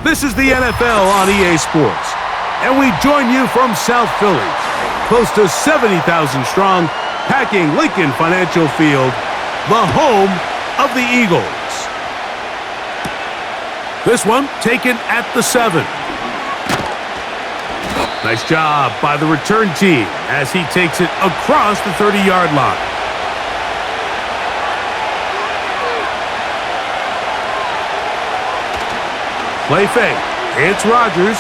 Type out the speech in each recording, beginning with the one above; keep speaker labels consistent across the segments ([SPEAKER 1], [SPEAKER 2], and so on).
[SPEAKER 1] This is the NFL on EA Sports, and we join you from South Philly, close to 70,000 strong, packing Lincoln Financial Field, the home of the Eagles. This one taken at the 7. Nice job by the return team as he takes it across the 30-yard line. Play fake. It's Rodgers.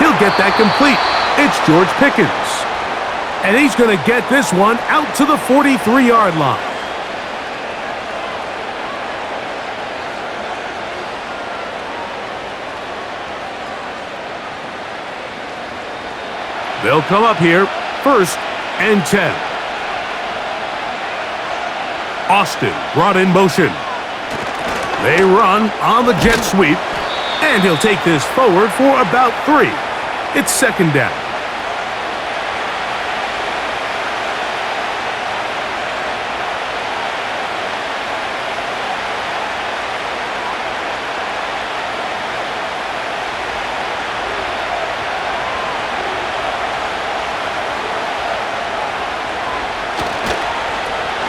[SPEAKER 1] He'll get that complete. It's George Pickens. And he's going to get this one out to the 43-yard line. They'll come up here, 1st and 10. Austin brought in motion. They run on the jet sweep, and he'll take this forward for about 3. It's 2nd down.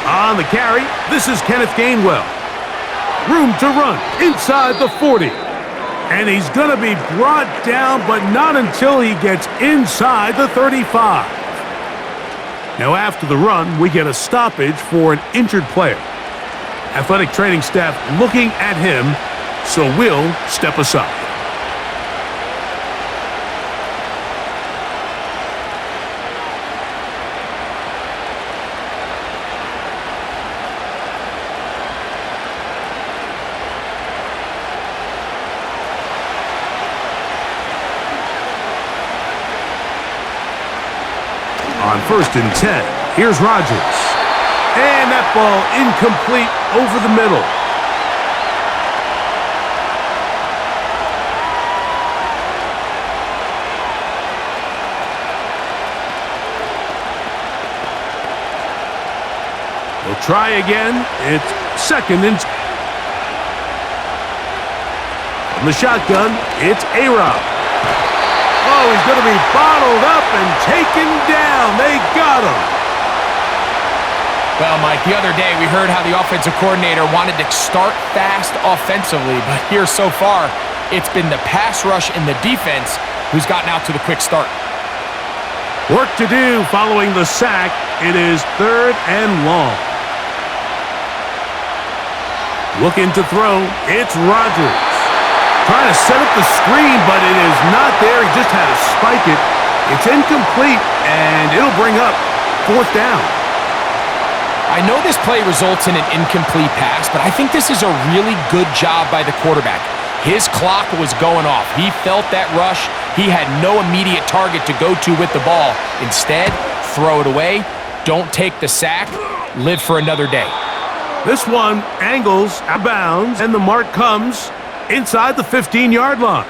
[SPEAKER 1] On the carry, this is Kenneth Gainwell. Room to run inside the 40. And he's going to be brought down, but not until he gets inside the 35. Now, after the run, we get a stoppage for an injured player. Athletic training staff looking at him, so we'll step aside. On 1st and 10, here's Rodgers. And that ball incomplete over the middle. We'll try again. It's 2nd and... From the shotgun, it's AARON. Oh, he's going to be bottled up and taken down. They got him.
[SPEAKER 2] Well, Mike, the other day we heard how the offensive coordinator wanted to start fast offensively, but here so far, it's been the pass rush and the defense who's gotten out to the quick start.
[SPEAKER 1] Work to do following the sack. It is 3rd and long. Looking to throw. It's Rodgers. Trying to set up the screen, but it is not there. He just had to spike it. It's incomplete, and it'll bring up 4th down.
[SPEAKER 2] I know this play results in an incomplete pass, but I think this is a really good job by the quarterback. His clock was going off. He felt that rush. He had no immediate target to go to with the ball. Instead, throw it away. Don't take the sack. Live for another day.
[SPEAKER 1] This one angles out of bounds, and the mark comes inside the 15-yard line.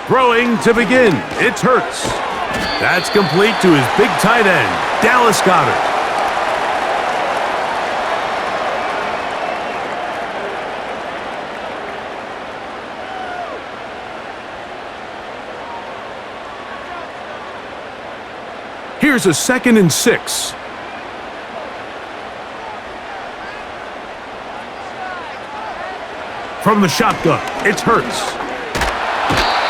[SPEAKER 1] Throwing to begin. It's Hurts. That's complete to his big tight end, Dallas Goedert. Here's a 2nd and 6. From the shotgun, it's Hurts.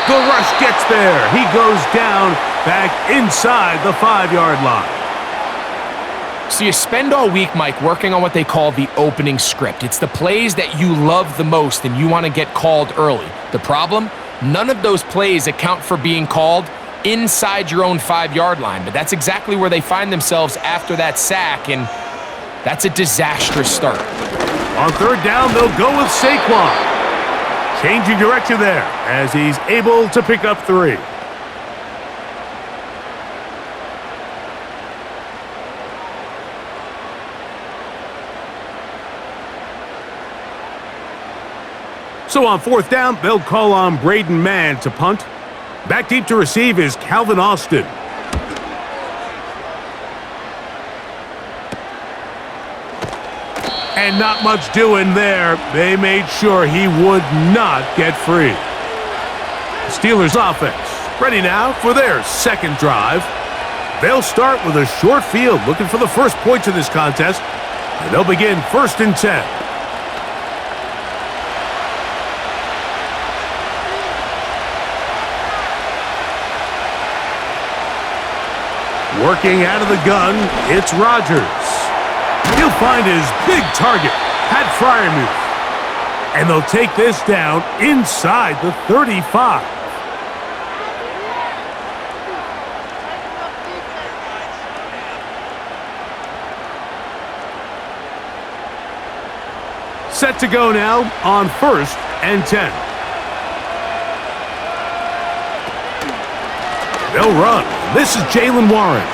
[SPEAKER 1] The rush gets there. He goes down back inside the 5-yard line.
[SPEAKER 2] So you spend all week, Mike, working on what they call the opening script. It's the plays that you love the most and you want to get called early. The problem? None of those plays account for being called inside your own 5-yard line, but that's exactly where they find themselves after that sack, and that's a disastrous start.
[SPEAKER 1] On 3rd down, they'll go with Saquon. Changing direction there as he's able to pick up 3. So on fourth down, they'll call on Braden Mann to punt. Back deep to receive is Calvin Austin. And not much doing there. They made sure he would not get free. Steelers offense ready now for their second drive. They'll start with a short field, looking for the first points in this contest. And they'll begin 1st and 10. Working out of the gun, it's Rodgers. He'll find his big target, Pat Fryermuth. And they'll take this down inside the 35. Set to go now on 1st and 10. They'll run. This is Jaylen Warren.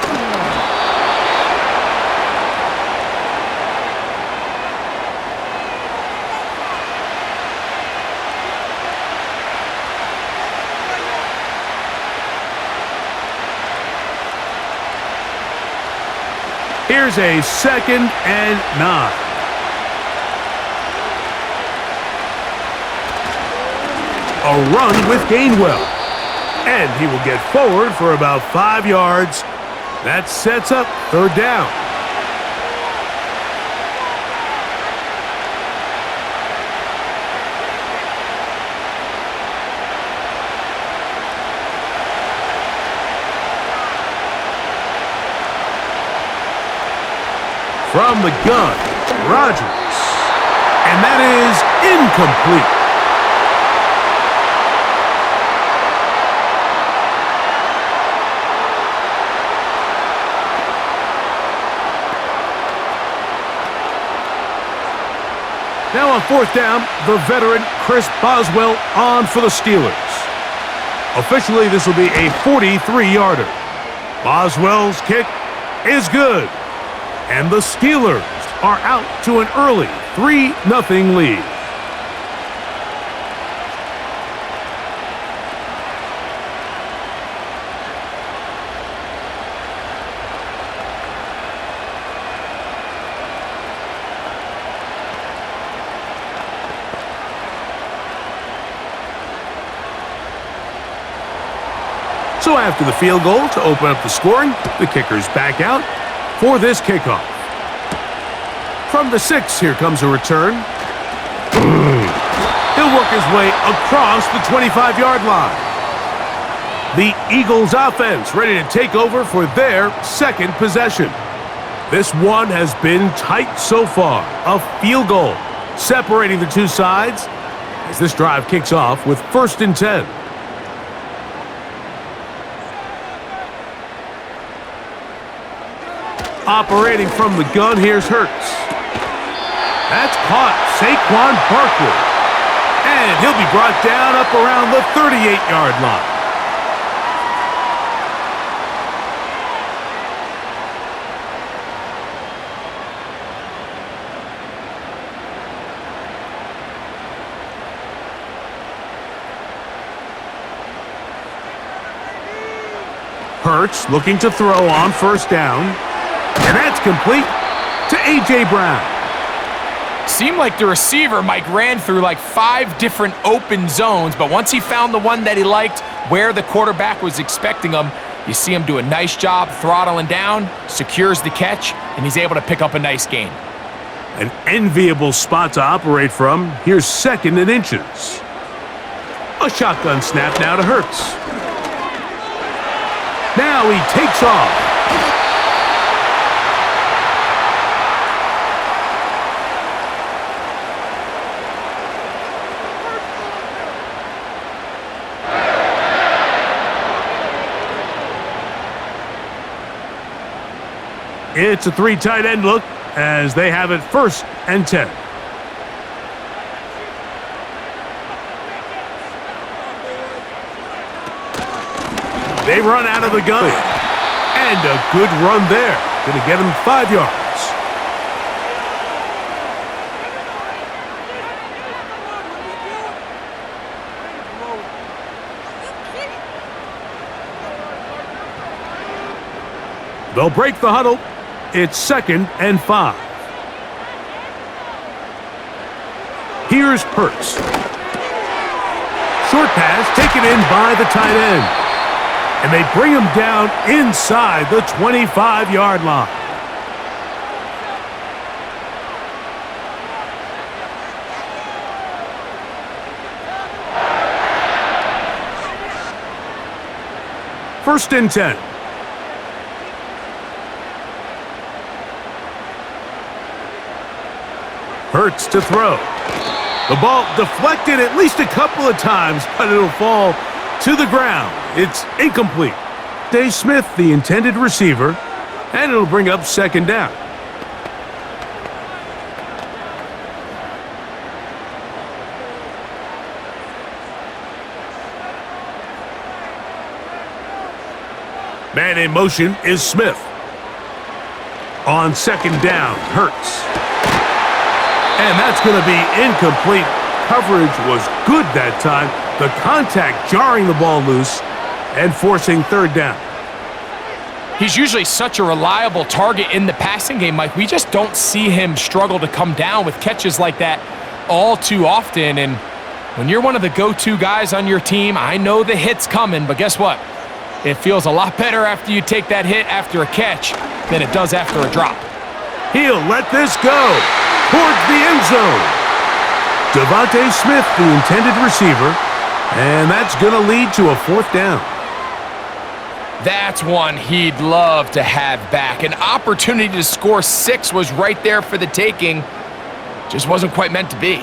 [SPEAKER 1] Here's a 2nd and 9. A run with Gainwell. And he will get forward for about 5 yards. That sets up 3rd down. From the gun, Rodgers. And that is incomplete. Now on 4th down, the veteran Chris Boswell on for the Steelers. Officially, this will be a 43-yarder. Boswell's kick is good. And the Steelers are out to an early 3-0 lead. So after the field goal to open up the scoring, the kicker's back out for this kickoff. From the 6, here comes a return. He'll work his way across the 25-yard line. The Eagles offense ready to take over for their second possession. This one has been tight so far. A field goal separating the two sides as this drive kicks off with 1st and 10. Operating from the gun, here's Hurts. That's caught, Saquon Barkley. And he'll be brought down up around the 38-yard line. Hurts looking to throw on 1st down. And that's complete to A.J. Brown.
[SPEAKER 2] Seemed like the receiver, Mike, ran through like 5 different open zones, but once he found the one that he liked where the quarterback was expecting him, you see him do a nice job throttling down, secures the catch, and he's able to pick up a nice gain.
[SPEAKER 1] An enviable spot to operate from. Here's 2nd and inches. A shotgun snap now to Hurts. Now he takes off. It's a 3 tight end look as they have it 1st and 10. They run out of the gun. And a good run there. Going to get him 5 yards. They'll break the huddle. It's 2nd and 5. Here's Hurts. Short pass taken in by the tight end. And they bring him down inside the 25-yard line. First and 10. Hurts to throw. The ball deflected at least a couple of times, but it'll fall to the ground. It's incomplete. Dave Smith, the intended receiver, and it'll bring up 2nd down. Man in motion is Smith. On 2nd down, Hurts. And that's going to be incomplete. Coverage was good that time. The contact jarring the ball loose and forcing 3rd down.
[SPEAKER 2] He's usually such a reliable target in the passing game, Mike. We just don't see him struggle to come down with catches like that all too often. And when you're one of the go-to guys on your team, I know the hit's coming, but guess what? It feels a lot better after you take that hit after a catch than it does after a drop.
[SPEAKER 1] He'll let this go towards the end zone. Devontae Smith, the intended receiver, and that's going to lead to a 4th down.
[SPEAKER 2] That's one he'd love to have back. An opportunity to score 6 was right there for the taking. Just wasn't quite meant to be.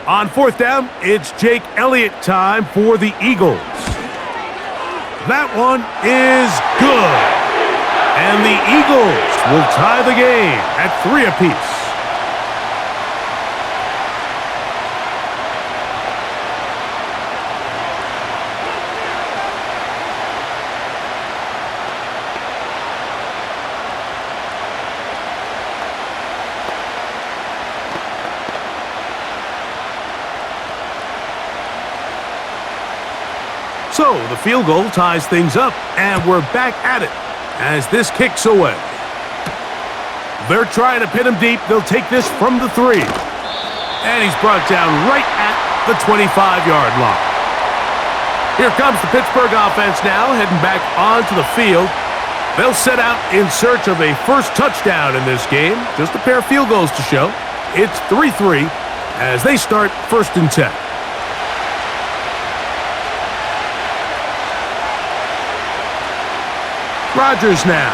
[SPEAKER 1] On 4th down, it's Jake Elliott time for the Eagles. That one is good. And the Eagles will tie the game at 3 apiece. So the field goal ties things up, and we're back at it as this kicks away. They're trying to pin him deep. They'll take this from the 3. And he's brought down right at the 25-yard line. Here comes the Pittsburgh offense now, heading back onto the field. They'll set out in search of a first touchdown in this game. Just a pair of field goals to show. It's 3-3 as they start 1st and 10. Rodgers now.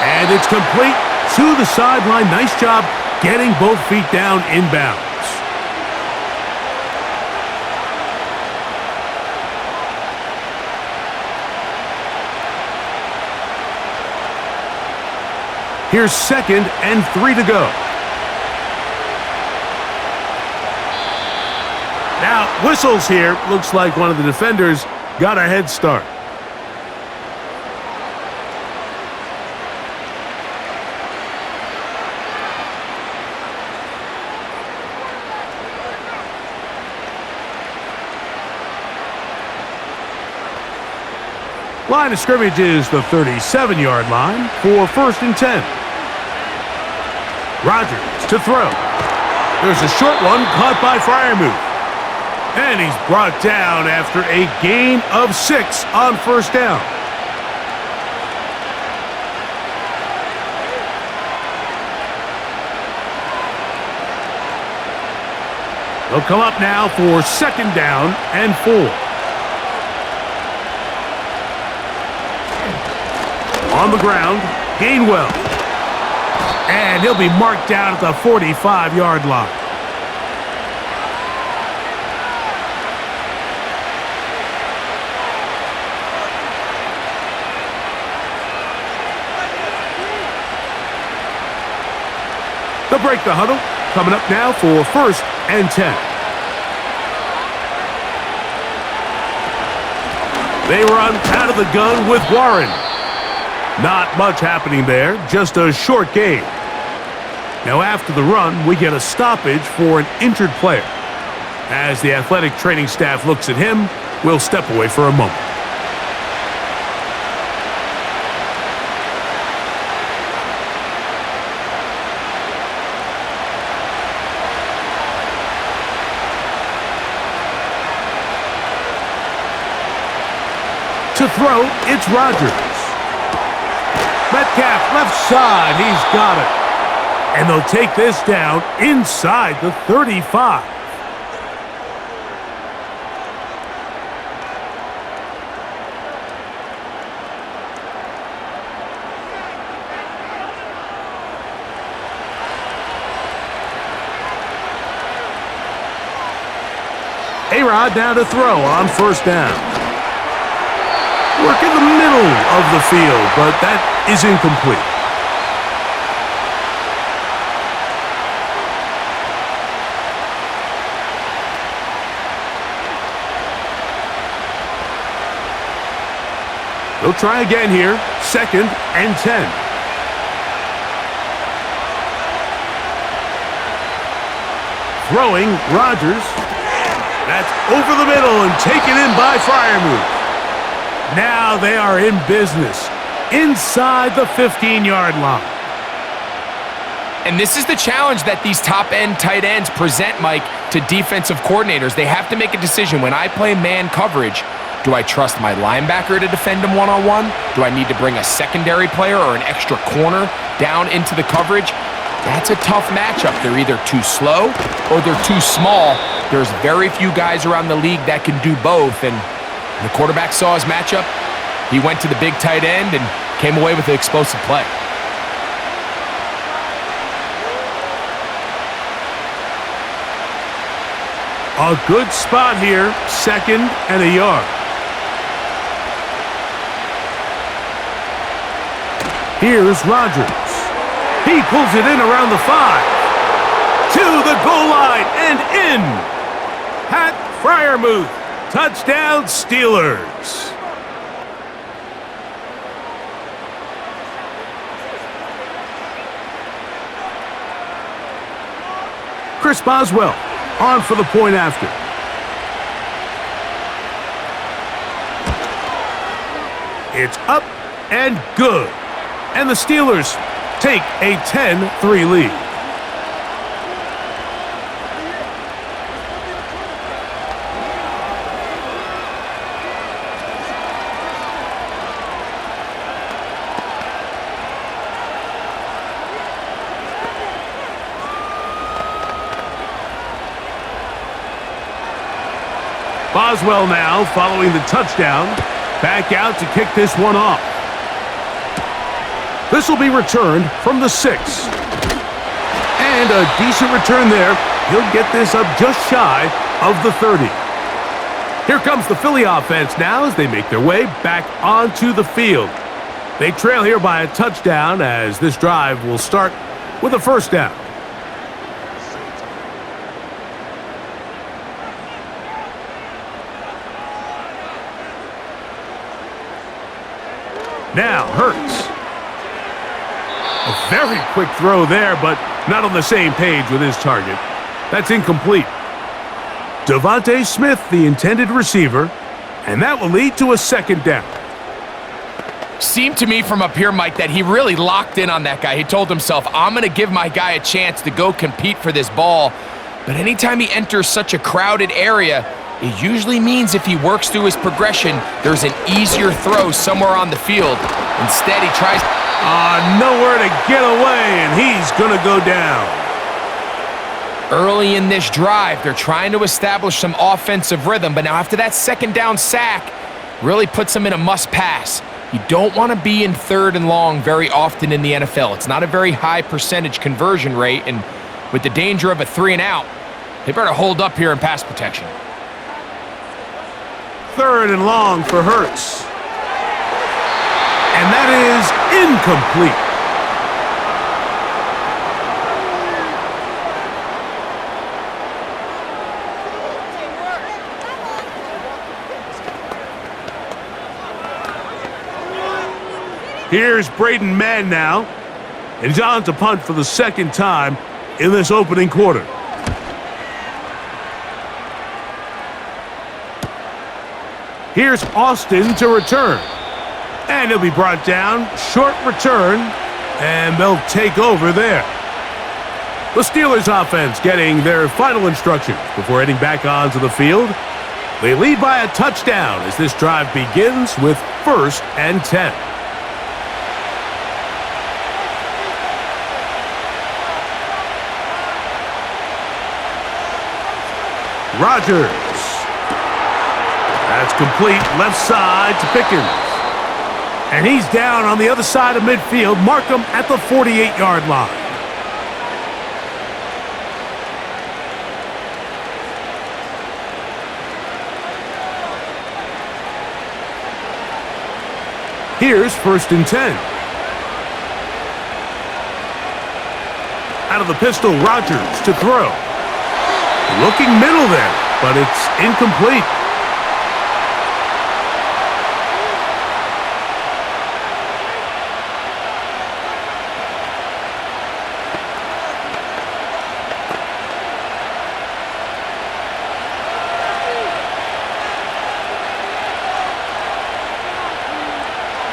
[SPEAKER 1] And it's complete to the sideline. Nice job getting both feet down inbounds. Here's 2nd and 3 to go. Now, whistles here. Looks like one of the defenders got a head start. Line of scrimmage is the 37-yard line for 1st and 10. Rodgers to throw. There's a short one caught by Freiermuth. And he's brought down after a gain of 6 on 1st down. They'll come up now for 2nd down and 4. On the ground, Gainwell. And he'll be marked down at the 45-yard line. They'll break the huddle. Coming up now for 1st and 10. They run out of the gun with Warren. Not much happening there, just a short gain. Now after the run, we get a stoppage for an injured player. As the athletic training staff looks at him, we'll step away for a moment. throw, it's Rodgers. Metcalf, left side, he's got it. And they'll take this down inside the 35. A-Rod now to throw on first down. Work in the middle of the field, but that is incomplete. They'll try again here, 2nd and 10. Throwing, Rodgers. That's over the middle and taken in by Freiermuth. Now they are in business inside the 15-yard line.
[SPEAKER 2] And this is the challenge that these top-end tight ends present, Mike, to defensive coordinators. They have to make a decision. When I play man coverage, do I trust my linebacker to defend him one-on-one? Do I need to bring a secondary player or an extra corner down into the coverage? That's a tough matchup. They're either too slow or they're too small. There's very few guys around the league that can do both, and the quarterback saw his matchup. He went to the big tight end and came away with an explosive play.
[SPEAKER 1] A good spot here, 2nd and a yard. Here's Rodgers. He pulls it in around the 5. To the goal line and in. Pat Freiermuth. Touchdown, Steelers. Chris Boswell on for the point after. It's up and good. And the Steelers take a 10-3 lead. Boswell now following the touchdown. Back out to kick this one off. This will be returned from the 6. And a decent return there. He'll get this up just shy of the 30. Here comes the Philly offense now as they make their way back onto the field. They trail here by a touchdown as this drive will start with a first down. Now, Hurts. A very quick throw there, but not on the same page with his target. That's incomplete. Devontae Smith, the intended receiver, and that will lead to a second down.
[SPEAKER 2] Seemed to me from up here, Mike, that he really locked in on that guy. He told himself, I'm going to give my guy a chance to go compete for this ball. But anytime he enters such a crowded area, it usually means if he works through his progression, there's an easier throw somewhere on the field. Instead, he tries...
[SPEAKER 1] nowhere to get away, and he's going to go down.
[SPEAKER 2] Early in this drive, they're trying to establish some offensive rhythm, but now after that second down sack, really puts them in a must-pass. You don't want to be in 3rd and long very often in the NFL. It's not a very high percentage conversion rate, and with the danger of a 3-and-out, they better hold up here in pass protection.
[SPEAKER 1] 3rd and long for Hurts. And that is incomplete. Here's Braden Mann now. And he's on to punt for the 2nd time in this opening quarter. Here's Austin to return. And he'll be brought down. Short return. And they'll take over there. The Steelers offense getting their final instructions before heading back onto the field. They lead by a touchdown as this drive begins with 1st and 10. Rodgers. That's complete left side to Pickens. And he's down on the other side of midfield. Mark him at the 48-yard line. Here's 1st and 10. Out of the pistol, Rodgers to throw. Looking middle there, but it's incomplete.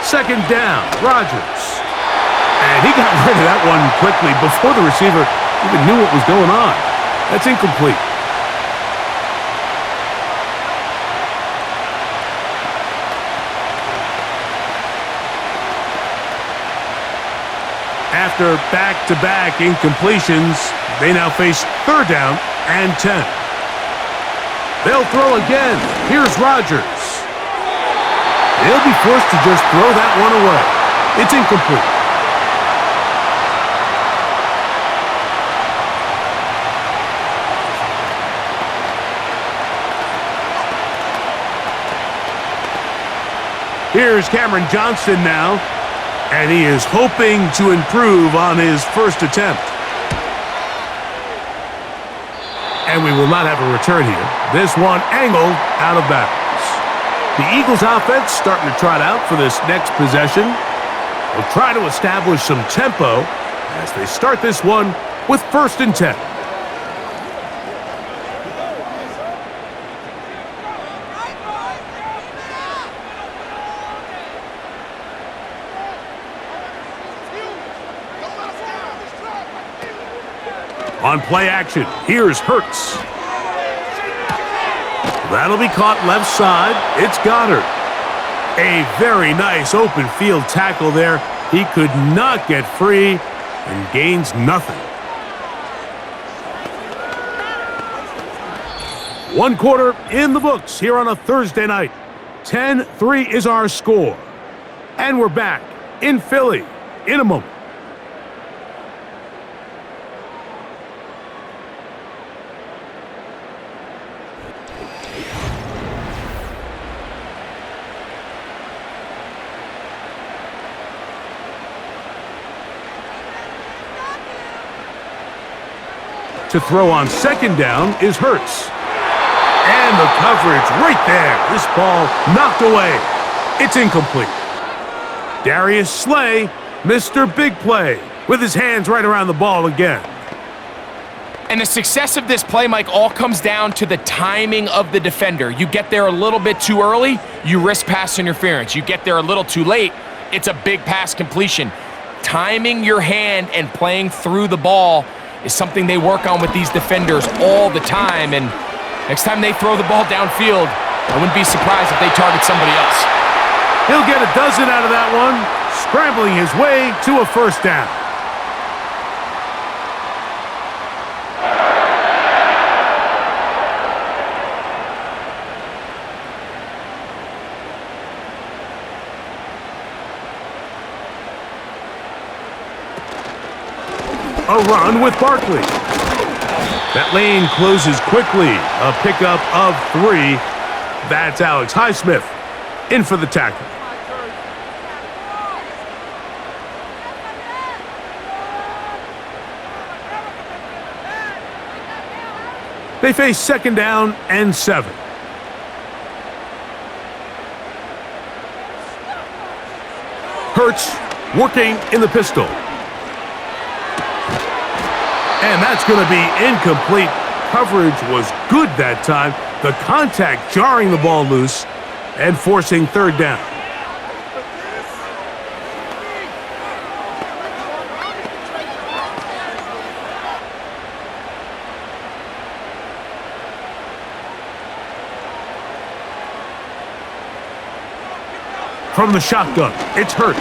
[SPEAKER 1] Second down, Rodgers. And he got rid of that one quickly before the receiver even knew what was going on. That's incomplete. After back-to-back incompletions, they now face 3rd down and 10. They'll throw again. Here's Rodgers. They'll be forced to just throw that one away. It's incomplete. Here's Cameron Johnston now, and he is hoping to improve on his first attempt. And we will not have a return here. This one angled out of bounds. The Eagles offense starting to trot out for this next possession. They'll try to establish some tempo as they start this one with 1st and 10. On play action, here's Hurts. That'll be caught left side. It's Goddard. A very nice open field tackle there. He could not get free and gains nothing. 1 quarter in the books here on a Thursday night. 10-3 is our score. And we're back in Philly in a moment. To throw on 2nd down is Hurts. And the coverage right there. This ball knocked away. It's incomplete. Darius Slay, Mr. Big Play, with his hands right around the ball again.
[SPEAKER 2] And the success of this play, Mike, all comes down to the timing of the defender. You get there a little bit too early, you risk pass interference. You get there a little too late, it's a big pass completion. Timing your hand and playing through the ball is something they work on with these defenders all the time. And next time they throw the ball downfield, I wouldn't be surprised if they target somebody else.
[SPEAKER 1] He'll get a dozen out of that one, scrambling his way to a 1st down. A run with Barkley. That lane closes quickly. A pickup of 3. That's Alex Highsmith in for the tackle. They face 2nd down and 7. Hurts working in the pistol. And that's going to be incomplete. Coverage was good that time. The contact jarring the ball loose and forcing 3rd down. From the shotgun, it's Hurts.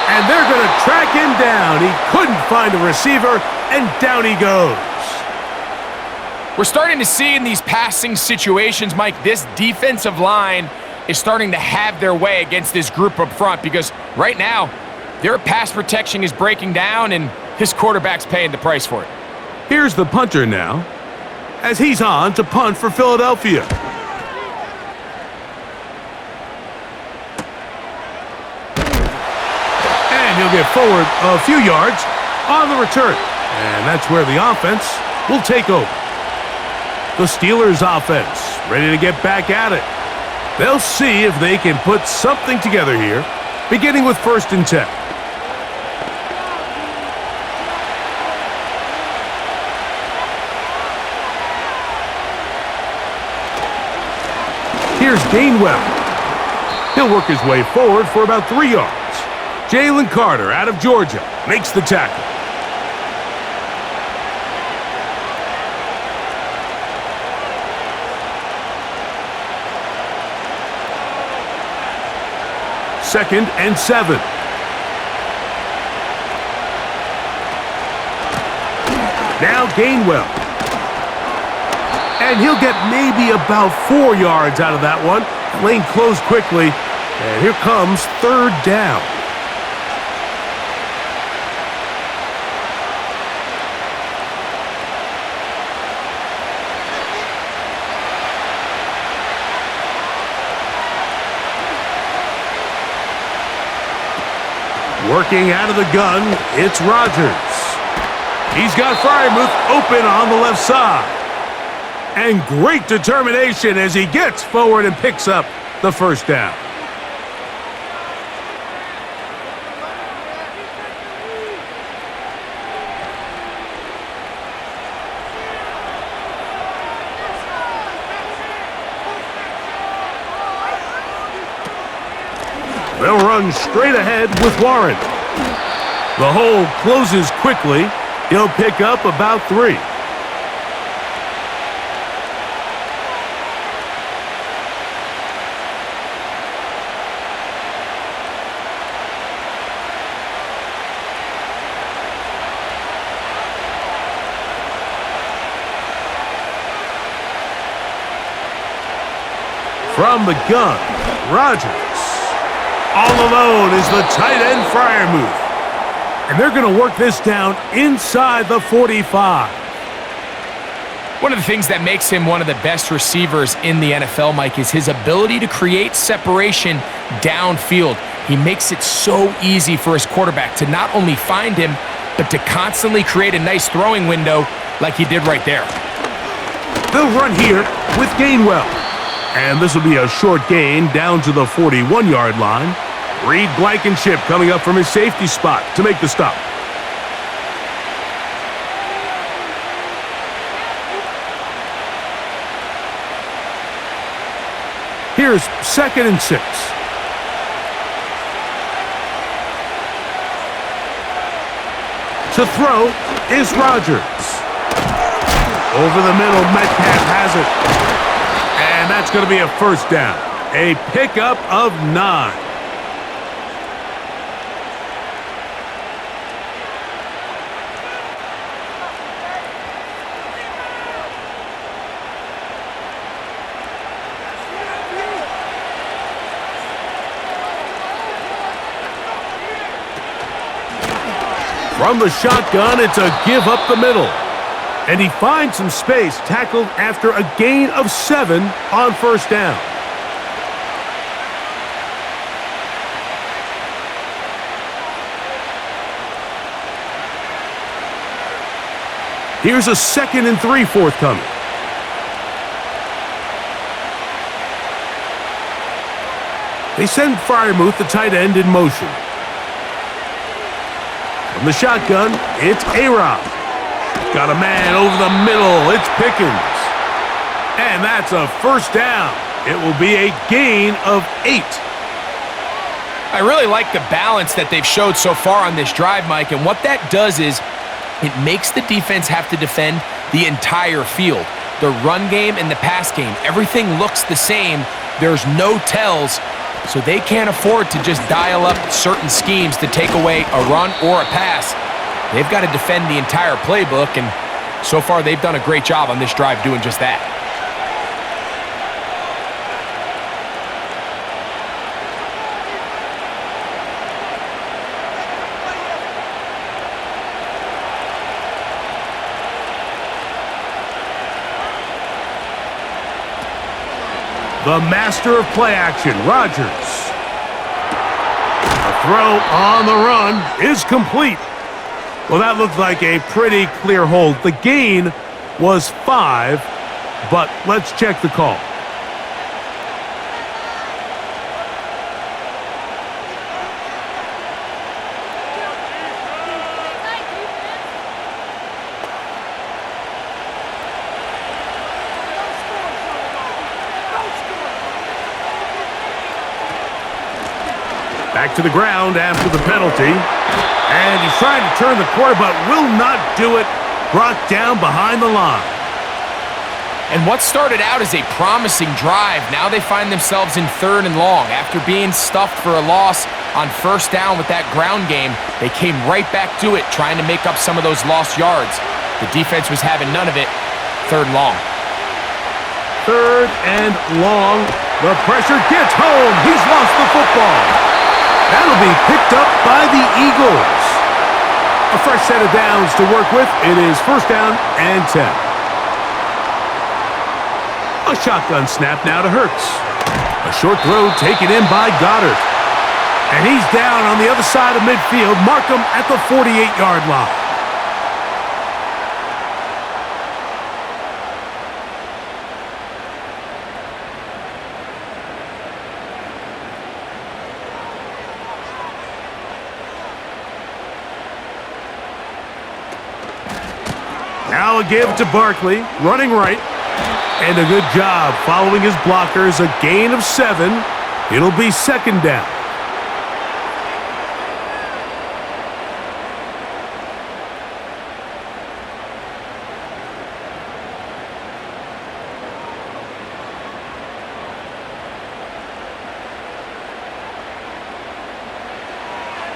[SPEAKER 1] And they're going to track him down. He couldn't find a receiver, and down he goes.
[SPEAKER 2] We're starting to see in these passing situations, Mike, this defensive line is starting to have their way against this group up front because right now, their pass protection is breaking down and his quarterback's paying the price for it.
[SPEAKER 1] Here's the punter now, as he's on to punt for Philadelphia. And he'll get forward a few yards on the return. And that's where the offense will take over. The Steelers offense ready to get back at it. They'll see if they can put something together here, beginning with 1st and 10. Here's Gainwell. He'll work his way forward for about 3 yards. Jalen Carter out of Georgia makes the tackle. Second and 7. Now Gainwell. And he'll get maybe about 4 yards out of that one. Lane closed quickly. And here comes 3rd down. Working out of the gun, it's Rodgers. He's got Freiermuth open on the left side. And great determination as he gets forward and picks up the 1st down. They'll run straight ahead with Warren. The hole closes quickly. He'll pick up about 3. From the gun, Rodgers. All alone is the tight end Freiermuth. And they're going to work this down inside the 45.
[SPEAKER 2] One of the things that makes him one of the best receivers in the NFL, Mike, is his ability to create separation downfield. He makes it so easy for his quarterback to not only find him, but to constantly create a nice throwing window like he did right there.
[SPEAKER 1] They'll run here with Gainwell. And this will be a short gain down to the 41-yard line. Reed Blankenship coming up from his safety spot to make the stop. Here's 2nd and 6. To throw is Rodgers. Over the middle, Metcalf has it. And that's going to be a 1st down. A pickup of 9. From the shotgun, it's a give up the middle. And he finds some space, tackled after a gain of 7 on 1st down. Here's a 2nd and 3 forthcoming. They send Freiermuth, the tight end, in motion. From the shotgun, it's AARON. Got a man over the middle. It's Pickens. And that's a 1st down. It will be a gain of 8.
[SPEAKER 2] I really like the balance that they've showed so far on this drive, Mike, and what that does is it makes the defense have to defend the entire field. The run game and the pass game, everything looks the same, There's no tells, so they can't afford to just dial up certain schemes to take away a run or a pass. They've got to defend the entire playbook, and so far they've done a great job on this drive doing just that.
[SPEAKER 1] The master of play action, Rodgers. A throw on the run is complete. Well, that looked like a pretty clear hold. The gain was 5, but let's check the call. Back to the ground after the penalty. And he's trying to turn the corner, but will not do it. Brought down behind the line.
[SPEAKER 2] And what started out as a promising drive, now they find themselves in 3rd and long. After being stuffed for a loss on 1st down with that ground game, they came right back to it, trying to make up some of those lost yards. The defense was having none of it. 3rd and long.
[SPEAKER 1] 3rd and long. The pressure gets home. He's lost the football. That'll be picked up by the Eagles. A fresh set of downs to work with. It is 1st down and 10. A shotgun snap now to Hurts. A short throw taken in by Goddard. And he's down on the other side of midfield. Mark him at the 48-yard line. Now a give to Barkley, running right. And a good job following his blockers. A gain of 7. It'll be 2nd down.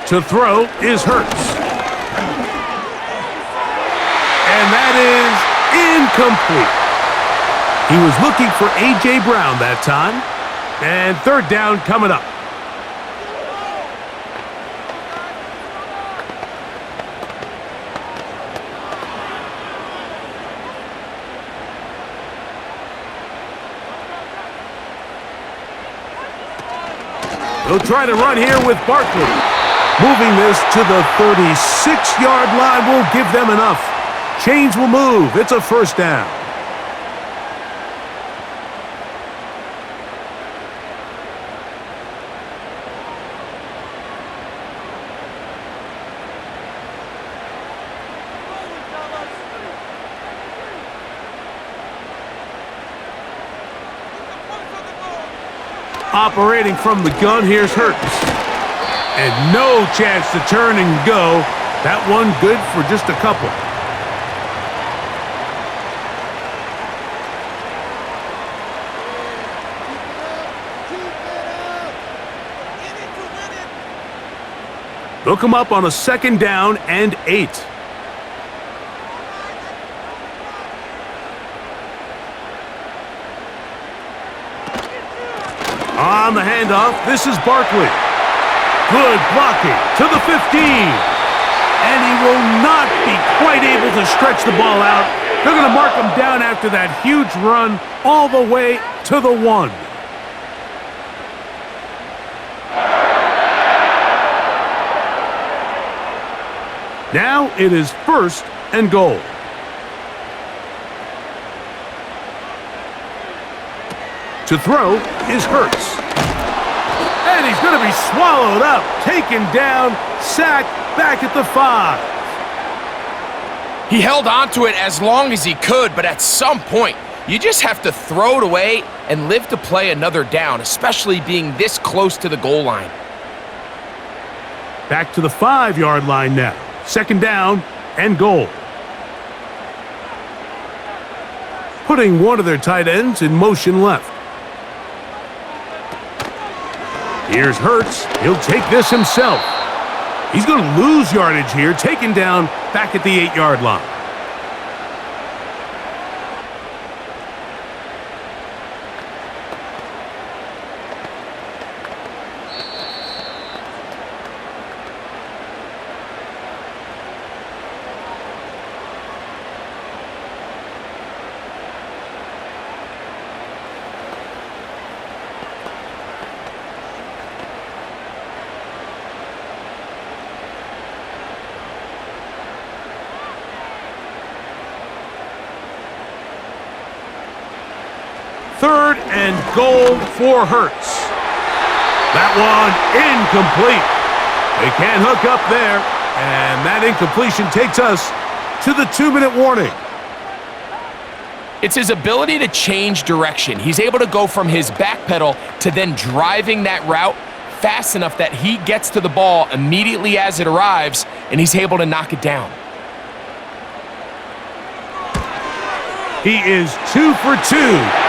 [SPEAKER 1] To throw is Hurts. And that is incomplete. He was looking for A.J. Brown that time. And 3rd down coming up. They'll try to run here with Barkley. Moving this to the 36-yard line will give them enough. Chains will move. It's a 1st down. Operating from the gun, here's Hurts. And no chance to turn and go. That one good for just a couple. They'll come up on a 2nd down and 8. On the handoff, this is Barkley. Good blocking to the 15. And he will not be quite able to stretch the ball out. They're going to mark him down after that huge run all the way to the 1. Now it is 1st and goal. To throw is Hurts. And he's going to be swallowed up, taken down, sacked back at the 5.
[SPEAKER 2] He held on to it as long as he could, but at some point, you just have to throw it away and live to play another down, especially being this close to the goal line.
[SPEAKER 1] Back to the 5-yard line now. 2nd down and goal. Putting one of their tight ends in motion left. Here's Hurts. He'll take this himself. He's going to lose yardage here, taken down back at the 8-yard line. Third and goal for Hurts. That one incomplete. They can't hook up there, and that incompletion takes us to the 2-minute warning.
[SPEAKER 2] It's his ability to change direction. He's able to go from his back pedal to then driving that route fast enough that he gets to the ball immediately as it arrives, and he's able to knock it down.
[SPEAKER 1] He is 2 for 2.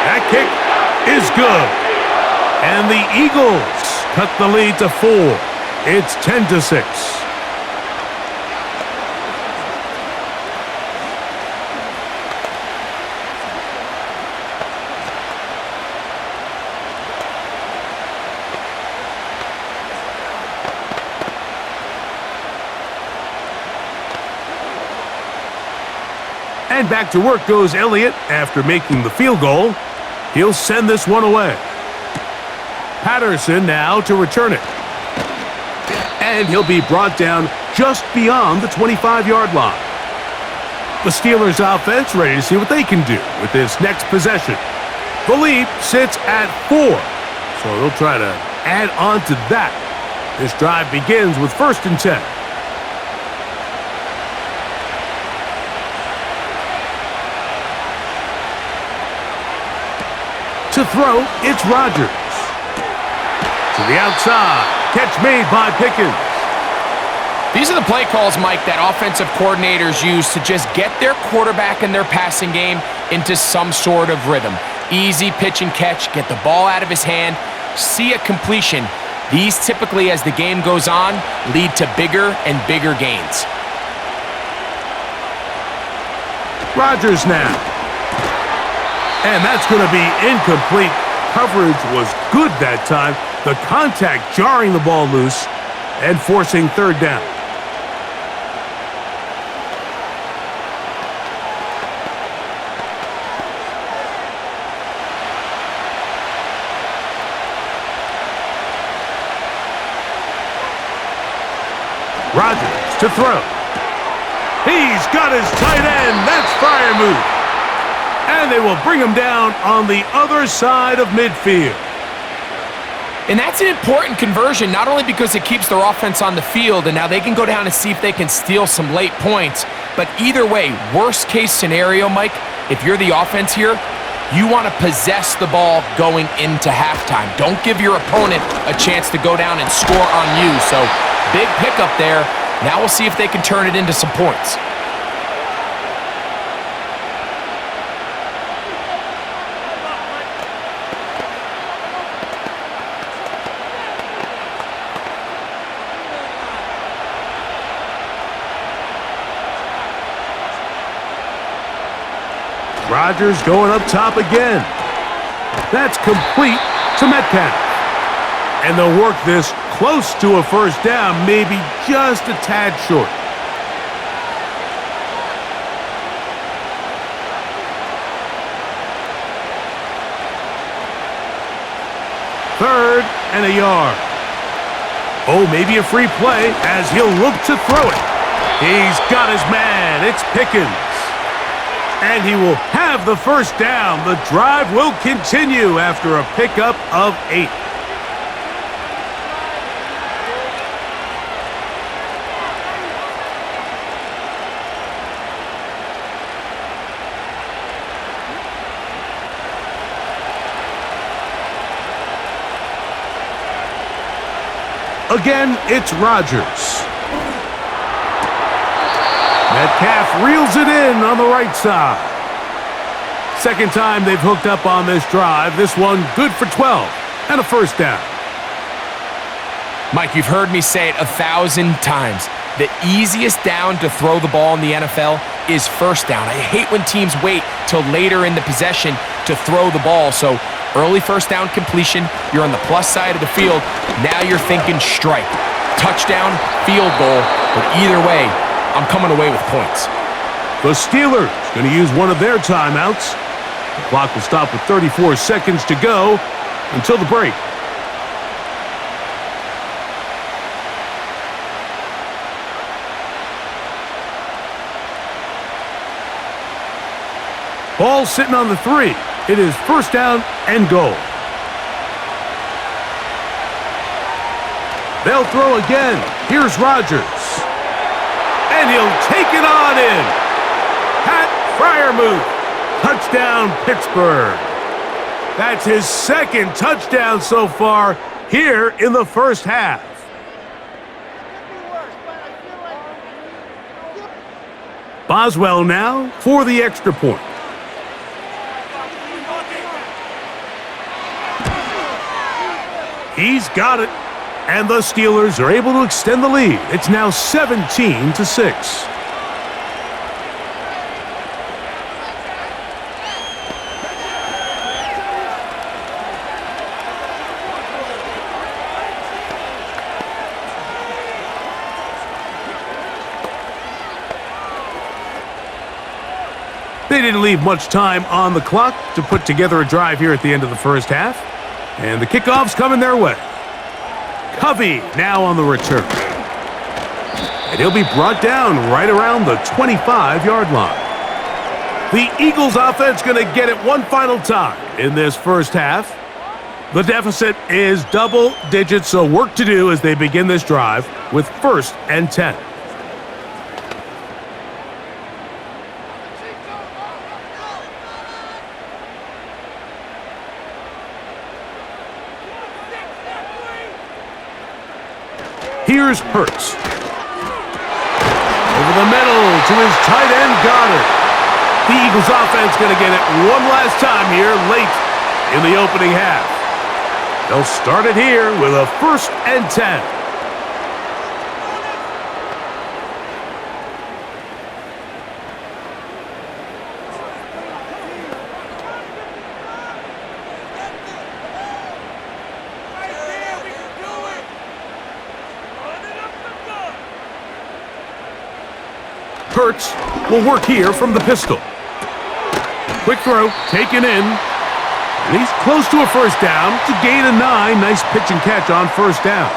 [SPEAKER 1] That kick is good. And the Eagles cut the lead to 4. It's 10-6. And back to work goes Elliott after making the field goal. He'll send this one away. Patterson now to return it. And he'll be brought down just beyond the 25-yard line. The Steelers offense ready to see what they can do with this next possession. The lead sits at 4, so they'll try to add on to that. This drive begins with 1st and 10. To throw, it's Rodgers. To the outside. Catch made by Pickens.
[SPEAKER 2] These are the play calls, Mike, that offensive coordinators use to just get their quarterback and their passing game into some sort of rhythm. Easy pitch and catch, get the ball out of his hand, see a completion. These typically, as the game goes on, lead to bigger and bigger gains.
[SPEAKER 1] Rodgers now. And that's going to be incomplete. Coverage was good that time. The contact jarring the ball loose and forcing 3rd down. Rodgers to throw. He's got his tight end. That's fire move. And they will bring him down on the other side of midfield.
[SPEAKER 2] And that's an important conversion, not only because it keeps their offense on the field, and now they can go down and see if they can steal some late points, but either way, worst case scenario, Mike, if you're the offense here, you want to possess the ball going into halftime. Don't give your opponent a chance to go down and score on you. So big pickup there. Now we'll see if they can turn it into some points.
[SPEAKER 1] Rodgers going up top again. That's complete to Metcalf. And they'll work this close to a 1st down, maybe just a tad short. Third and a yard. Oh, maybe a free play as he'll look to throw it. He's got his man. It's Pickens. And he will have the 1st down. The drive will continue after a pickup of 8. Again, it's Rodgers. Metcalf reels it in on the right side. 2nd time they've hooked up on this drive. This one good for 12 and a 1st down.
[SPEAKER 2] Mike, you've heard me say it 1,000 times. The easiest down to throw the ball in the NFL is first down. I hate when teams wait till later in the possession to throw the ball. So early first down completion, you're on the plus side of the field. Now you're thinking strike, touchdown, field goal. But either way, I'm coming away with points.
[SPEAKER 1] The Steelers going to use one of their timeouts. The clock will stop with 34 seconds to go until the break. Ball sitting on the 3. It is first down and goal. They'll throw again. Here's Rodgers. And he'll take it on in. Pat Fryermuth. Touchdown, Pittsburgh. That's his second touchdown so far here in the first half. Boswell now for the extra point. He's got it. And the Steelers are able to extend the lead. It's now 17-6. They didn't leave much time on the clock to put together a drive here at the end of the first half. And the kickoff's coming their way. Covey now on the return. And he'll be brought down right around the 25-yard line. The Eagles offense going to get it one final time in this first half. The deficit is double digits, so work to do as they begin this drive with 1st and 10. Here's Hurts. Over the middle to his tight end, Goddard. The Eagles offense going to get it one last time here late in the opening half. They'll start it here with a 1st and 10. Hurts will work here from the pistol. Quick throw, taken in. And he's close to a first down to gain a 9. Nice pitch and catch on first down.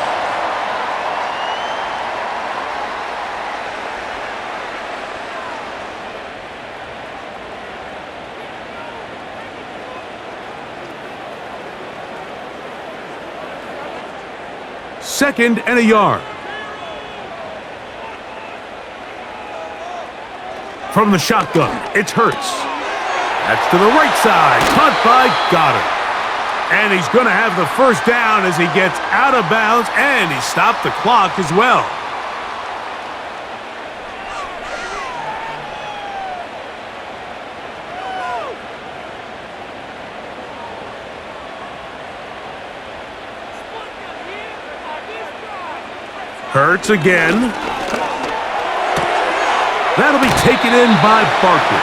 [SPEAKER 1] Second and a yard. From the shotgun, it's Hurts. That's to the right side, caught by Goddard. And he's going to have the first down as he gets out of bounds, and he stopped the clock as well. Hurts again. That'll be taken in by Barkley.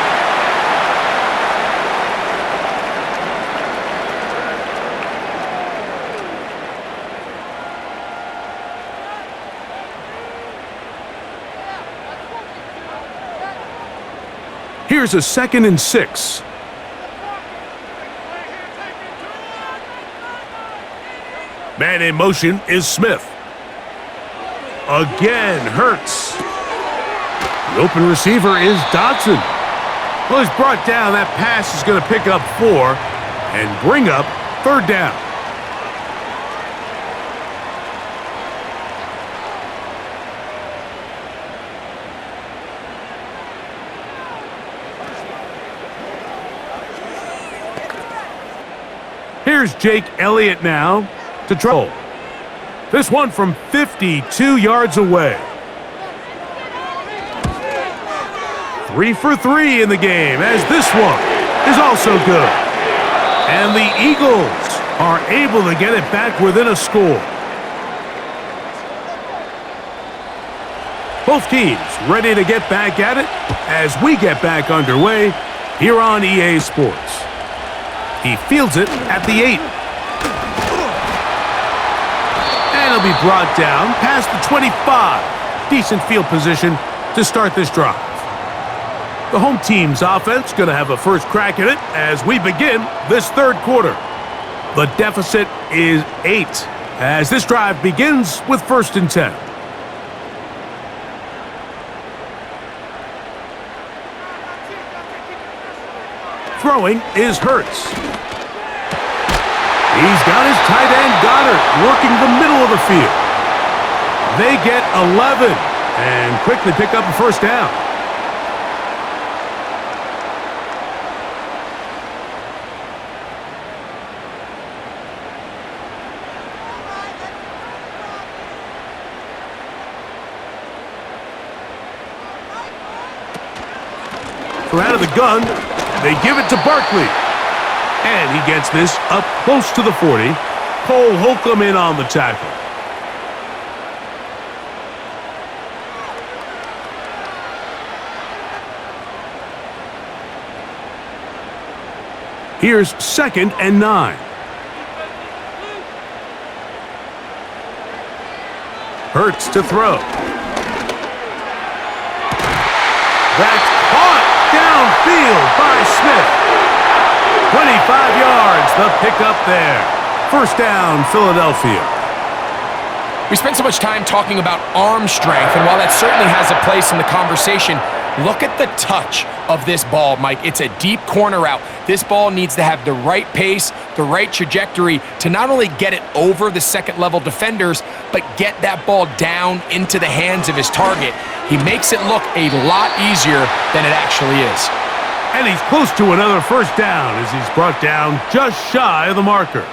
[SPEAKER 1] Here's a 2nd and 6. Man in motion is Smith. Again, Hurts. The open receiver is Dotson. Well, he's brought down. That pass is going to pick up 4 and bring up 3rd down. Here's Jake Elliott now to throw. This one from 52 yards away. 3 for 3 in the game, as this one is also good. And the Eagles are able to get it back within a score. Both teams ready to get back at it as we get back underway here on EA Sports. He fields it at the 8. And he'll be brought down past the 25. Decent field position to start this drive. The home team's offense going to have a first crack at it as we begin this third quarter. The deficit is 8 as this drive begins with 1st and 10. Throwing is Hurts. He's got his tight end Goddard working the middle of the field. They get 11 and quickly pick up a first down. So out of the gun, they give it to Barkley. And he gets this up close to the 40. Cole Holcomb in on the tackle. Here's 2nd and 9. Hurts to throw. That's caught downfield by Smith. 25 yards, the pickup there. First down, Philadelphia.
[SPEAKER 2] We spent so much time talking about arm strength, and while that certainly has a place in the conversation, look at the touch of this ball, Mike. It's a deep corner route. This ball needs to have the right pace, the right trajectory to not only get it over the second-level defenders, but get that ball down into the hands of his target. He makes it look a lot easier than it actually is.
[SPEAKER 1] And he's close to another first down as he's brought down just shy of the marker.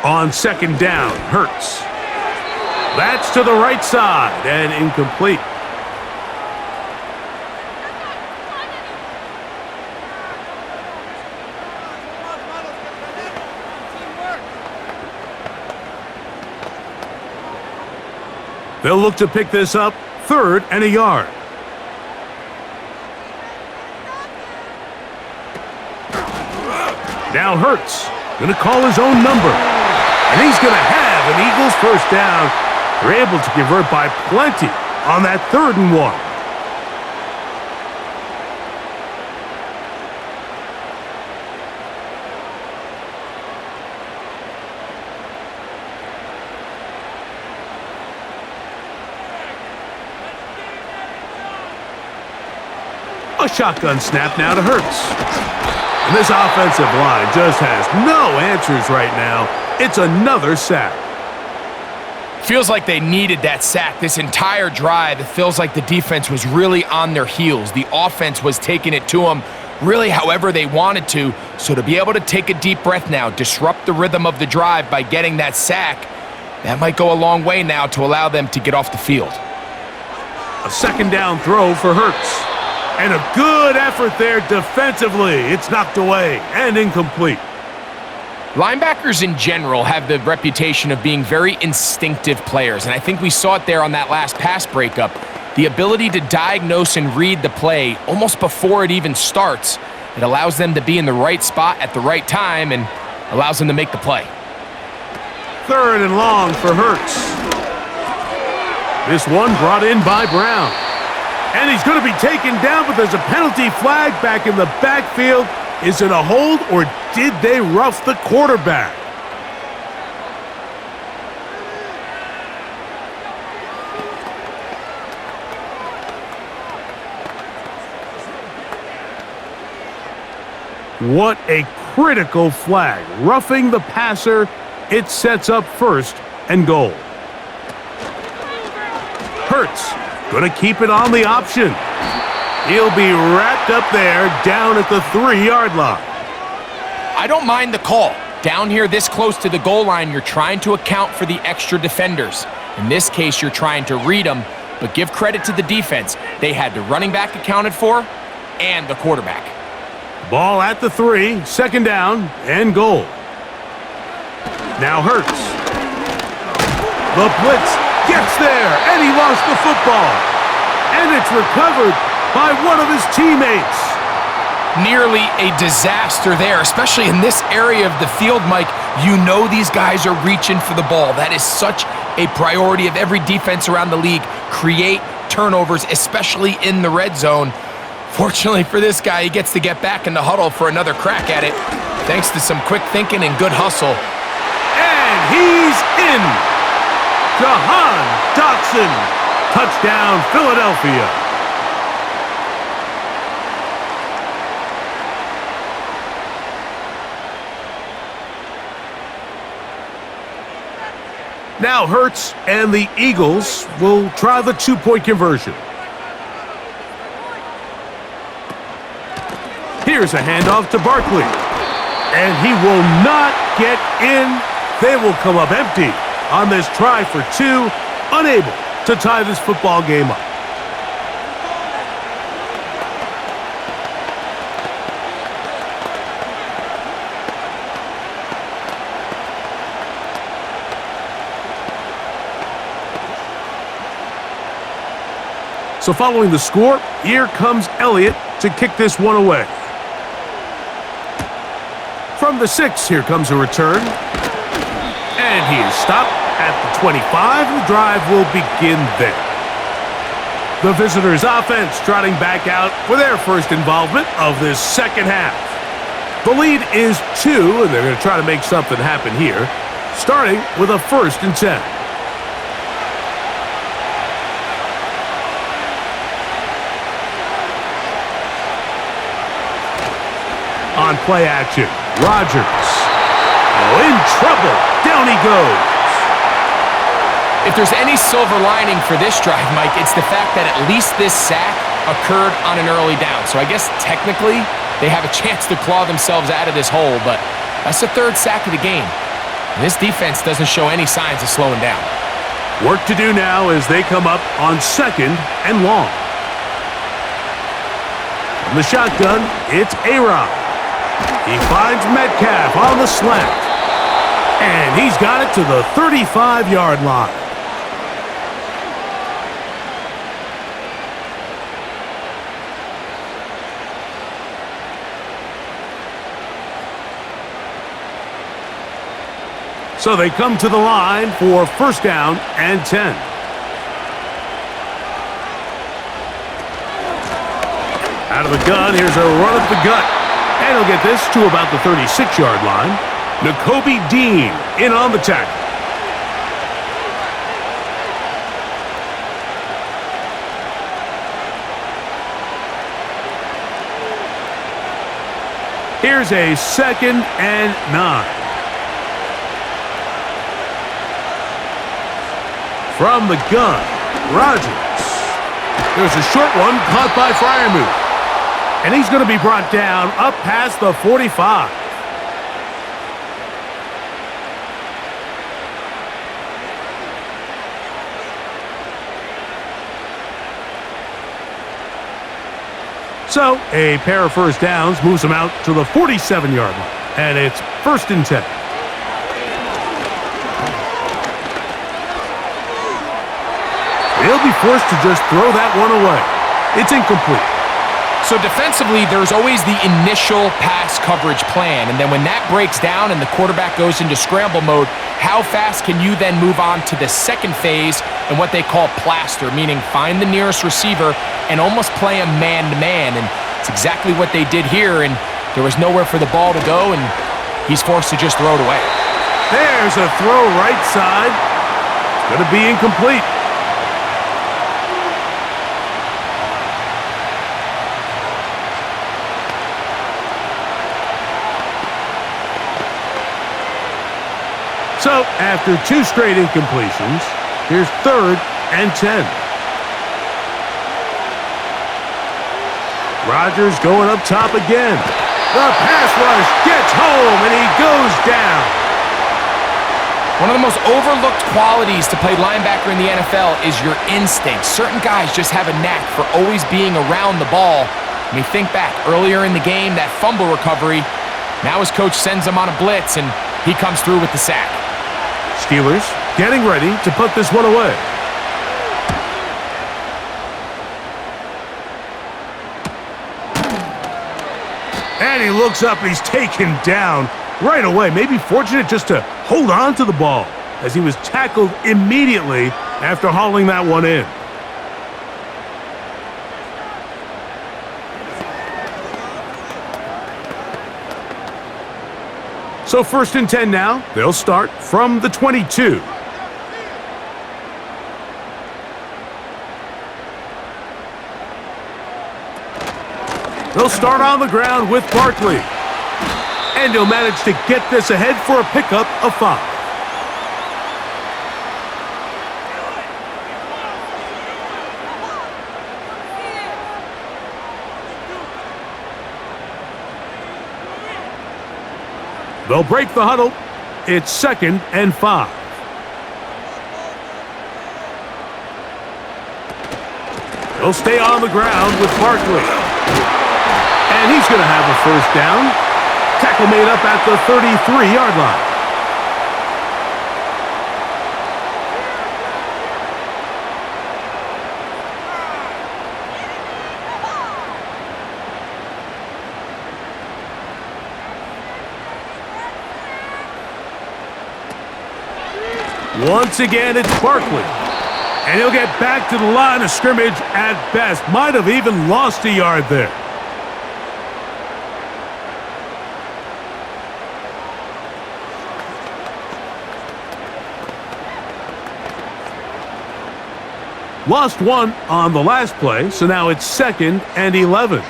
[SPEAKER 1] On 2nd down, Hurts. That's to the right side and incomplete. They'll look to pick this up 3rd and a yard. Now Hurts going to call his own number. And he's going to have an Eagles first down. They're able to convert by plenty on that 3rd and 1. A shotgun snap now to Hurts. And this offensive line just has no answers right now. It's another sack.
[SPEAKER 2] Feels like they needed that sack this entire drive. It feels like the defense was really on their heels. The offense was taking it to them really however they wanted to. So to be able to take a deep breath now, disrupt the rhythm of the drive by getting that sack, that might go a long way now to allow them to get off the field.
[SPEAKER 1] A 2nd down throw for Hurts. And a good effort there defensively. It's knocked away and incomplete.
[SPEAKER 2] Linebackers in general have the reputation of being very instinctive players, and I think we saw it there on that last pass breakup. The ability to diagnose and read the play almost before it even starts. It allows them to be in the right spot at the right time and allows them to make the play.
[SPEAKER 1] 3rd and long for Hurts. This one brought in by Brown. And he's going to be taken down, but there's a penalty flag back in the backfield. Is it a hold, or did they rough the quarterback? What a critical flag. Roughing the passer, it sets up 1st and goal. Hurts going to keep it on the option. He'll be wrapped up there down at the 3-yard line.
[SPEAKER 2] I don't mind the call. Down here this close to the goal line, you're trying to account for the extra defenders. In this case, you're trying to read them, but give credit to the defense. They had the running back accounted for and the quarterback.
[SPEAKER 1] Ball at the 3, 2nd down and goal. Now Hurts. The blitz gets there, and he lost the football. And it's recovered by one of his teammates.
[SPEAKER 2] Nearly a disaster there, especially in this area of the field, Mike. You know these guys are reaching for the ball. That is such a priority of every defense around the league. Create turnovers, especially in the red zone. Fortunately for this guy, he gets to get back in the huddle for another crack at it, thanks to some quick thinking and good hustle.
[SPEAKER 1] And he's in. Jahan Dotson. Touchdown, Philadelphia. Now Hurts and the Eagles will try the 2-point conversion. Here's a handoff to Barkley. And he will not get in. They will come up empty on this try for 2, unable to tie this football game up. So following the score, here comes Elliott to kick this one away. From the 6, here comes a return. And he is stopped at the 25. The drive will begin there. The visitors' offense trotting back out for their first involvement of this second half. The lead is 2, and they're going to try to make something happen here, starting with a 1st and 10. On play action, Rodgers. Oh, in trouble. Down he goes.
[SPEAKER 2] If there's any silver lining for this drive, Mike, it's the fact that at least this sack occurred on an early down. So I guess technically they have a chance to claw themselves out of this hole, but that's the 3rd sack of the game. And this defense doesn't show any signs of slowing down.
[SPEAKER 1] Work to do now as they come up on 2nd and long. From the shotgun, it's AARON. He finds Metcalf on the slant. And he's got it to the 35-yard line. So they come to the line for 1st down and 10. Out of the gun, here's a run up the gut. And he'll get this to about the 36-yard line. Nakobe Dean in on the tackle. Here's a 2nd and 9. From the gun, Rodgers. There's a short one caught by Freiermuth. And he's going to be brought down up past the 45. So a pair of 1st downs moves him out to the 47-yard line. And it's 1st and 10. He'll be forced to just throw that one away. It's incomplete.
[SPEAKER 2] So defensively, there's always the initial pass coverage plan, and then when that breaks down and the quarterback goes into scramble mode, how fast can you then move on to the 2nd phase and what they call plaster, meaning find the nearest receiver and almost play him man-to-man, and it's exactly what they did here, and there was nowhere for the ball to go, and he's forced to just throw it away.
[SPEAKER 1] There's a throw right side. It's going to be incomplete. So, after 2 straight incompletions, here's 3rd and 10. Rodgers going up top again. The pass rush gets home, and he goes down.
[SPEAKER 2] One of the most overlooked qualities to play linebacker in the NFL is your instincts. Certain guys just have a knack for always being around the ball. I mean, think back earlier in the game, that fumble recovery. Now his coach sends him on a blitz, and he comes through with the sack.
[SPEAKER 1] Steelers getting ready to put this one away. And he looks up and he's taken down right away. Maybe fortunate just to hold on to the ball as he was tackled immediately after hauling that one in. So 1st and 10 now. They'll start from the 22. They'll start on the ground with Barkley. And he'll manage to get this ahead for a pickup of 5. They'll break the huddle. It's 2nd and 5. They'll stay on the ground with Barkley. And he's going to have a 1st down. Tackle made up at the 33-yard line. Once again, it's Barkley. And he'll get back to the line of scrimmage at best. Might have even lost a yard there. Lost 1 on the last play, so now it's 2nd and 11.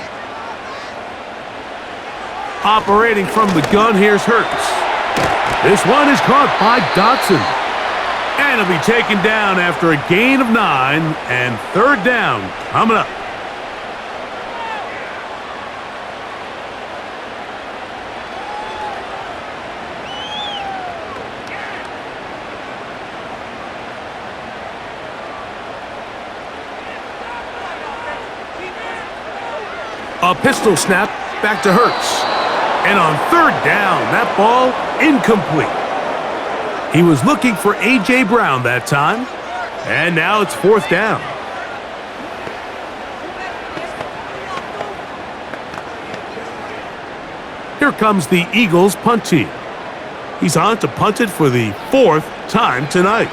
[SPEAKER 1] Operating from the gun, here's Hurts. This one is caught by Dotson. And he'll be taken down after a gain of 9, and 3rd down coming up. A pistol snap back to Hurts. And on 3rd down, that ball incomplete. He was looking for A.J. Brown that time. And now it's 4th down. Here comes the Eagles punt team. He's on to punt it for the 4th time tonight.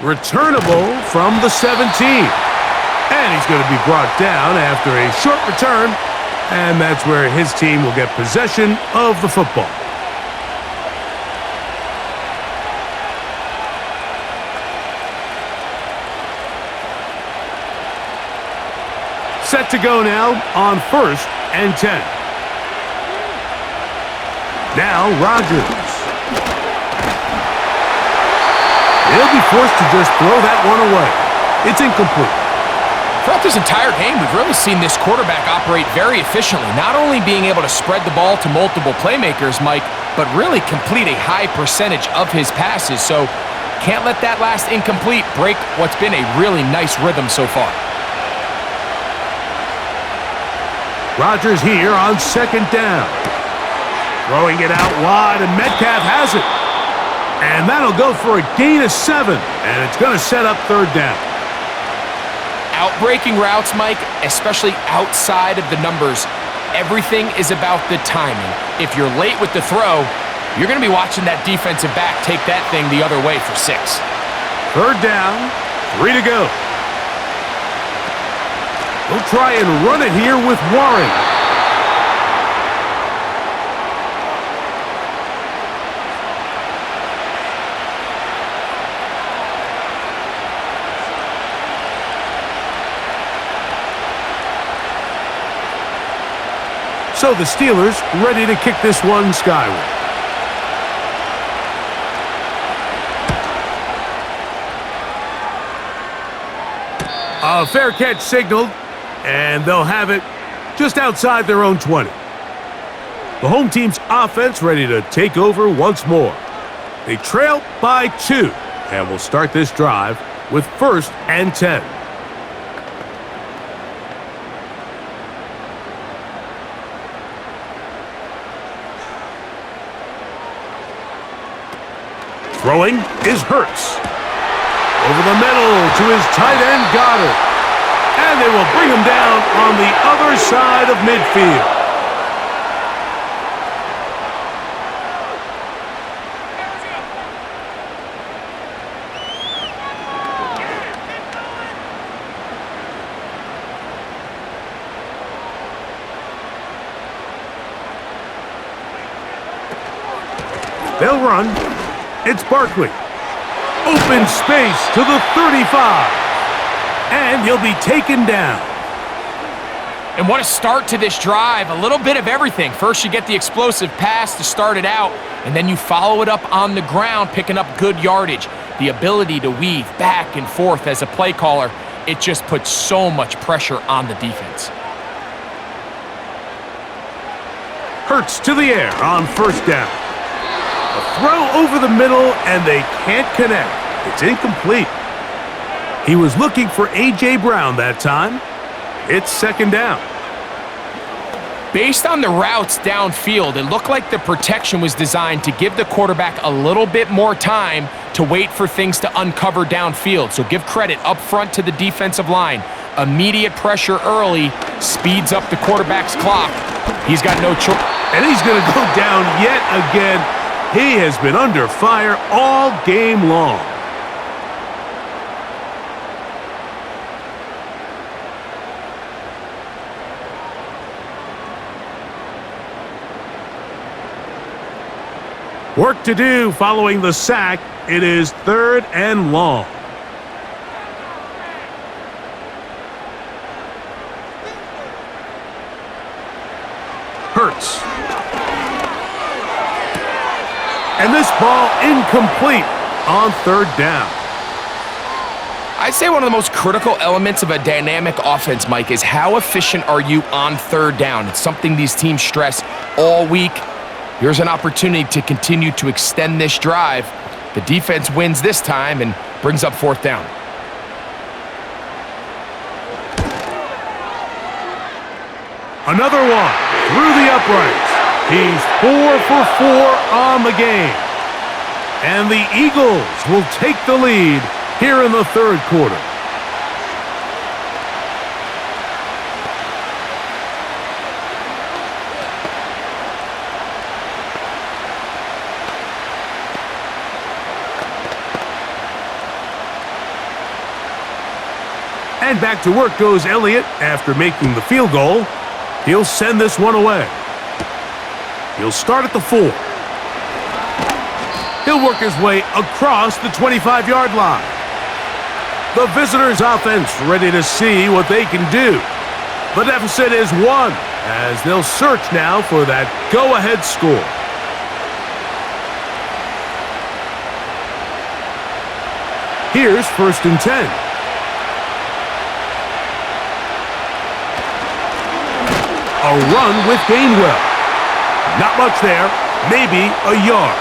[SPEAKER 1] Returnable from the 17. And he's going to be brought down after a short return. And that's where his team will get possession of the football. Set to go now on 1st and 10. Now Rodgers. He'll be forced to just throw that one away. It's incomplete.
[SPEAKER 2] Throughout this entire game, we've really seen this quarterback operate very efficiently, not only being able to spread the ball to multiple playmakers, Mike, but really complete a high percentage of his passes. So can't let that last incomplete break what's been a really nice rhythm so far.
[SPEAKER 1] Rodgers here on 2nd down. Throwing it out wide, and Metcalf has it. And that'll go for a gain of 7, and it's going to set up 3rd down.
[SPEAKER 2] Outbreaking routes, Mike, especially outside of the numbers, everything is about the timing. If you're late with the throw, you're going to be watching that defensive back take that thing the other way for 6.
[SPEAKER 1] 3rd down, 3 to go. We'll try and run it here with Warren. So the Steelers ready to kick this one skyward. A fair catch signaled, and they'll have it just outside their own 20. The home team's offense ready to take over once more. They trail by 2 and will start this drive with 1st and 10. Throwing is Hurts. Over the middle to his tight end, Goddard. And they will bring him down on the other side of midfield. They'll run. It's Barkley. Open space to the 35. And he'll be taken down.
[SPEAKER 2] And what a start to this drive. A little bit of everything. First, you get the explosive pass to start it out, and then you follow it up on the ground, picking up good yardage. The ability to weave back and forth as a play caller, it just puts so much pressure on the defense.
[SPEAKER 1] Hurts to the air on 1st down. A throw over the middle, and they can't connect. It's incomplete. He was looking for A.J. Brown that time. It's 2nd down.
[SPEAKER 2] Based on the routes downfield, it looked like the protection was designed to give the quarterback a little bit more time to wait for things to uncover downfield. So give credit up front to the defensive line. Immediate pressure early speeds up the quarterback's clock. He's got no choice.
[SPEAKER 1] And he's going to go down yet again. He has been under fire all game long. Work to do following the sack. It is 3rd and long. Hurts. And this ball incomplete on 3rd down.
[SPEAKER 2] I'd say one of the most critical elements of a dynamic offense, Mike, is how efficient are you on 3rd down? It's something these teams stress all week. Here's an opportunity to continue to extend this drive. The defense wins this time and brings up 4th down.
[SPEAKER 1] Another one through the uprights. He's 4 for 4 on the game. And the Eagles will take the lead here in the 3rd quarter. And back to work goes Elliott after making the field goal. He'll send this one away. He'll start at the 4. He'll work his way across the 25-yard line. The visitors' offense ready to see what they can do. The deficit is 1 as they'll search now for that go-ahead score. Here's 1st and 10. A run with Gainwell. Not much there, maybe a yard.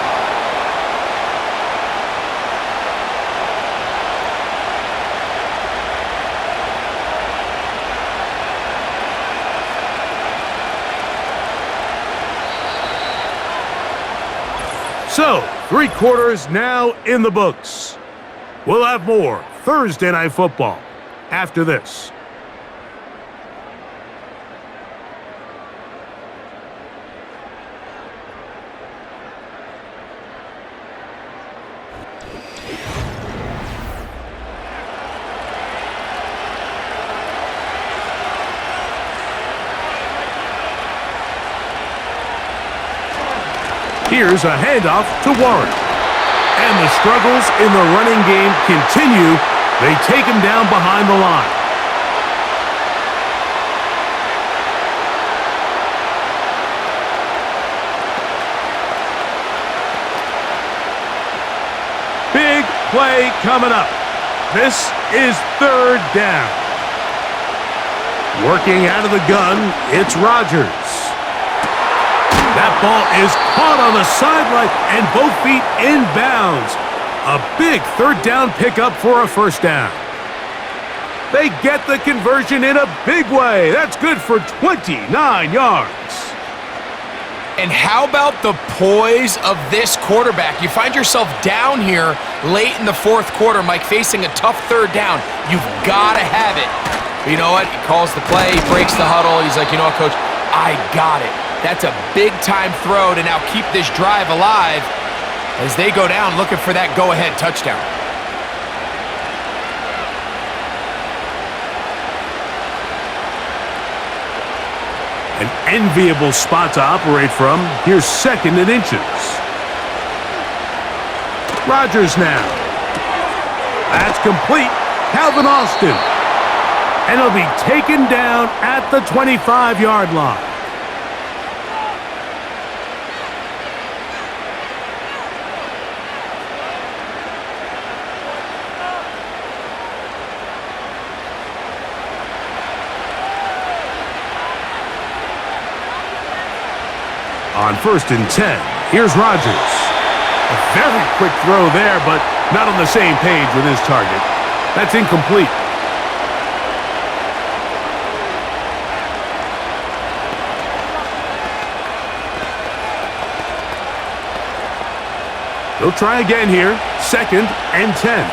[SPEAKER 1] So, 3 quarters now in the books. We'll have more Thursday Night Football after this. Here's a handoff to Warren. And the struggles in the running game continue. They take him down behind the line. Big play coming up. This is 3rd down. Working out of the gun, it's Rodgers. That ball is caught on the sideline and both feet inbounds. A big third down pickup for a first down. They get the conversion in a big way. That's good for 29 yards.
[SPEAKER 2] And how about the poise of this quarterback? You find yourself down here late in the fourth quarter, Mike, facing a tough third down. You've got to have it. But you know what? He calls the play, he breaks the huddle. He's like, you know what, Coach? I got it. That's a big-time throw to now keep this drive alive as they go down looking for that go-ahead touchdown.
[SPEAKER 1] An enviable spot to operate from. Here's second and inches. Rodgers now. That's complete. Calvin Austin. And he'll be taken down at the 25-yard line. On 1st and 10, here's Rodgers. A very quick throw there, but not on the same page with his target. That's incomplete. They'll try again here. 2nd and 10.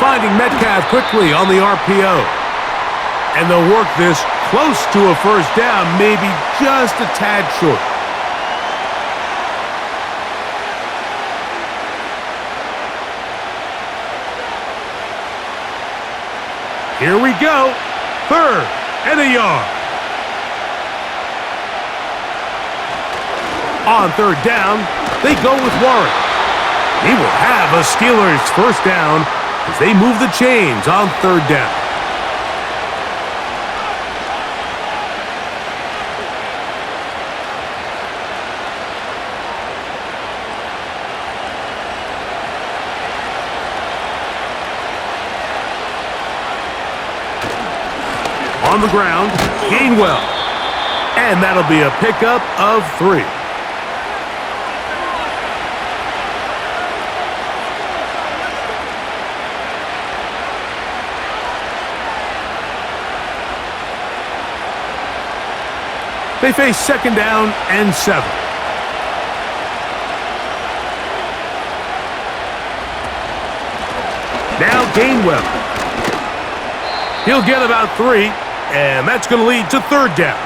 [SPEAKER 1] Finding Metcalf quickly on the RPO. And they'll work this close to a first down, maybe just a tad short. Here we go. 3rd and a yard. On 3rd down, they go with Warren. He will have a Steelers first down as they move the chains on 3rd down. On the ground, Gainwell. And that'll be a pickup of 3. They face 2nd down and 7. Now Gainwell. He'll get about 3, and that's going to lead to 3rd down.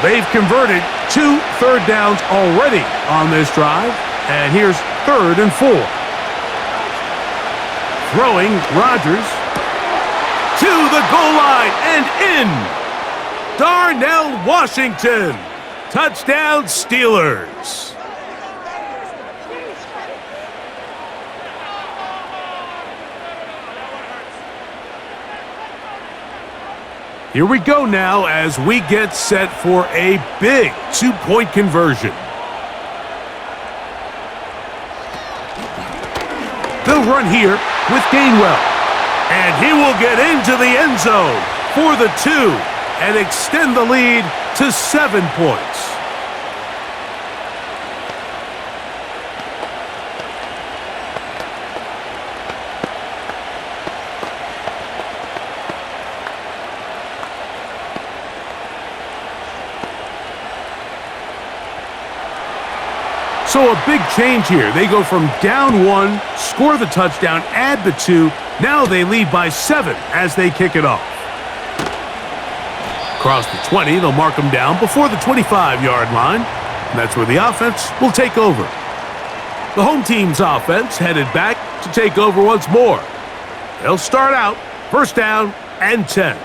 [SPEAKER 1] They've converted 2 third downs already on this drive. And here's 3rd and 4. Throwing Rodgers to the goal line and in. Darnell Washington. Touchdown Steelers. Here we go now as we get set for a big 2-point conversion. They'll run here with Gainwell. And he will get into the end zone for the 2 and extend the lead to 7 points. So a big change here. They go from down 1, score the touchdown, add the 2. Now they lead by 7 as they kick it off. Across the 20, they'll mark them down before the 25-yard line. And that's where the offense will take over. The home team's offense headed back to take over once more. They'll start out 1st down and 10.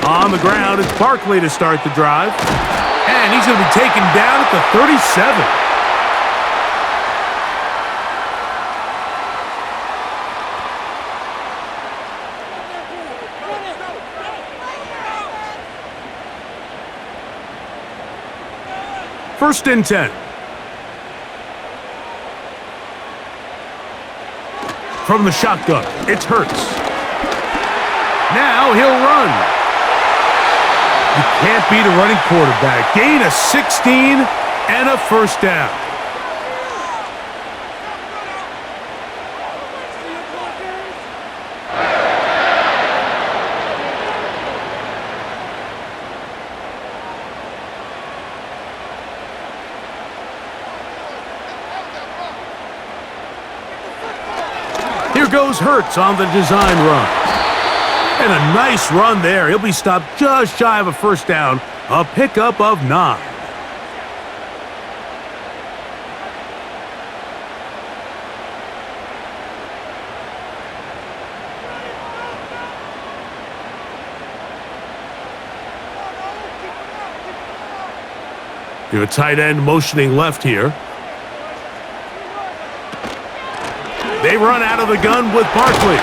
[SPEAKER 1] On the ground, it's Barkley to start the drive. And he's going to be taken down at the 37. First and 10. From the shotgun, it's Hurts. Now he'll run. You can't beat a running quarterback. Gain of 16 and a first down. Here goes Hurts on the design run. And a nice run there. He'll be stopped just shy of a first down. A pickup of 9. Your tight end motioning left here. They run out of the gun with Barkley.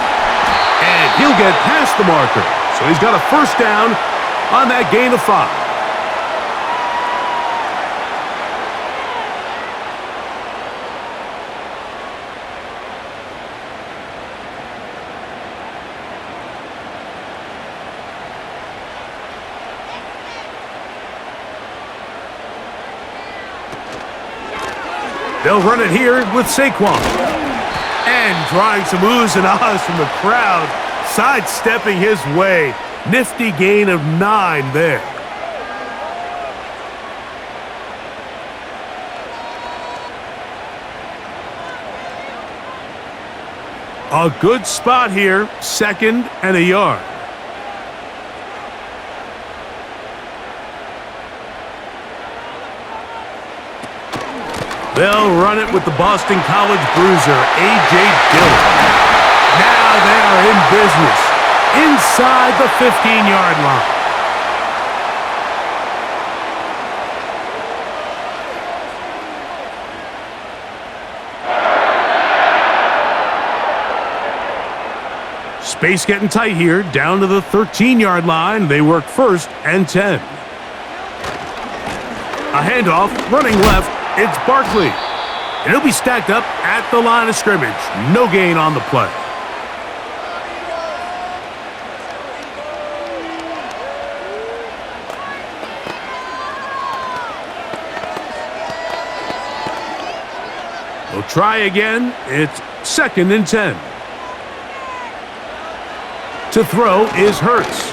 [SPEAKER 1] And he'll get past the marker. So he's got a first down on that gain of 5. They'll run it here with Saquon. And drawing some oohs and ahs from the crowd, sidestepping his way. Nifty gain of 9 there. A good spot here, 2nd and a yard. They'll run it with the Boston College bruiser, A.J. Dillon. Now they are in business inside the 15-yard line. Space getting tight here, down to the 13-yard line. They work 1st and 10. A handoff, running left. It's Barkley. And he'll be stacked up at the line of scrimmage. No gain on the play. They'll try again. It's 2nd and 10. To throw is Hurts.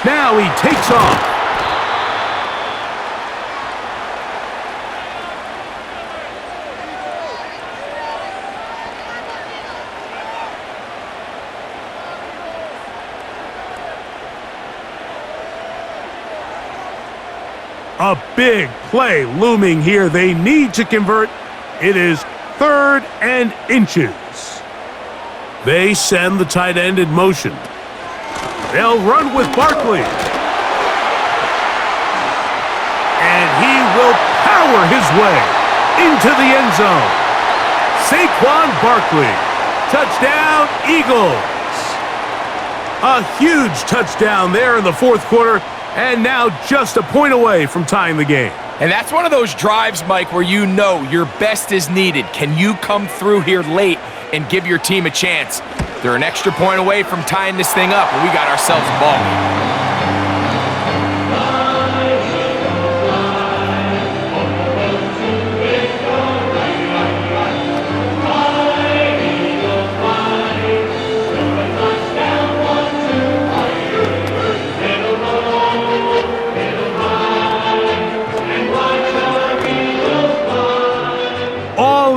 [SPEAKER 1] Now he takes off. A big play looming here. They need to convert. It is 3rd and inches. They send the tight end in motion. They'll run with Barkley. And he will power his way into the end zone. Saquon Barkley. Touchdown, Eagles. A huge touchdown there in the 4th quarter. And now just a point away from tying the game.
[SPEAKER 2] And that's one of those drives, Mike, where you know your best is needed. Can you come through here late and give your team a chance? They're an extra point away from tying this thing up, and we got ourselves a ball game.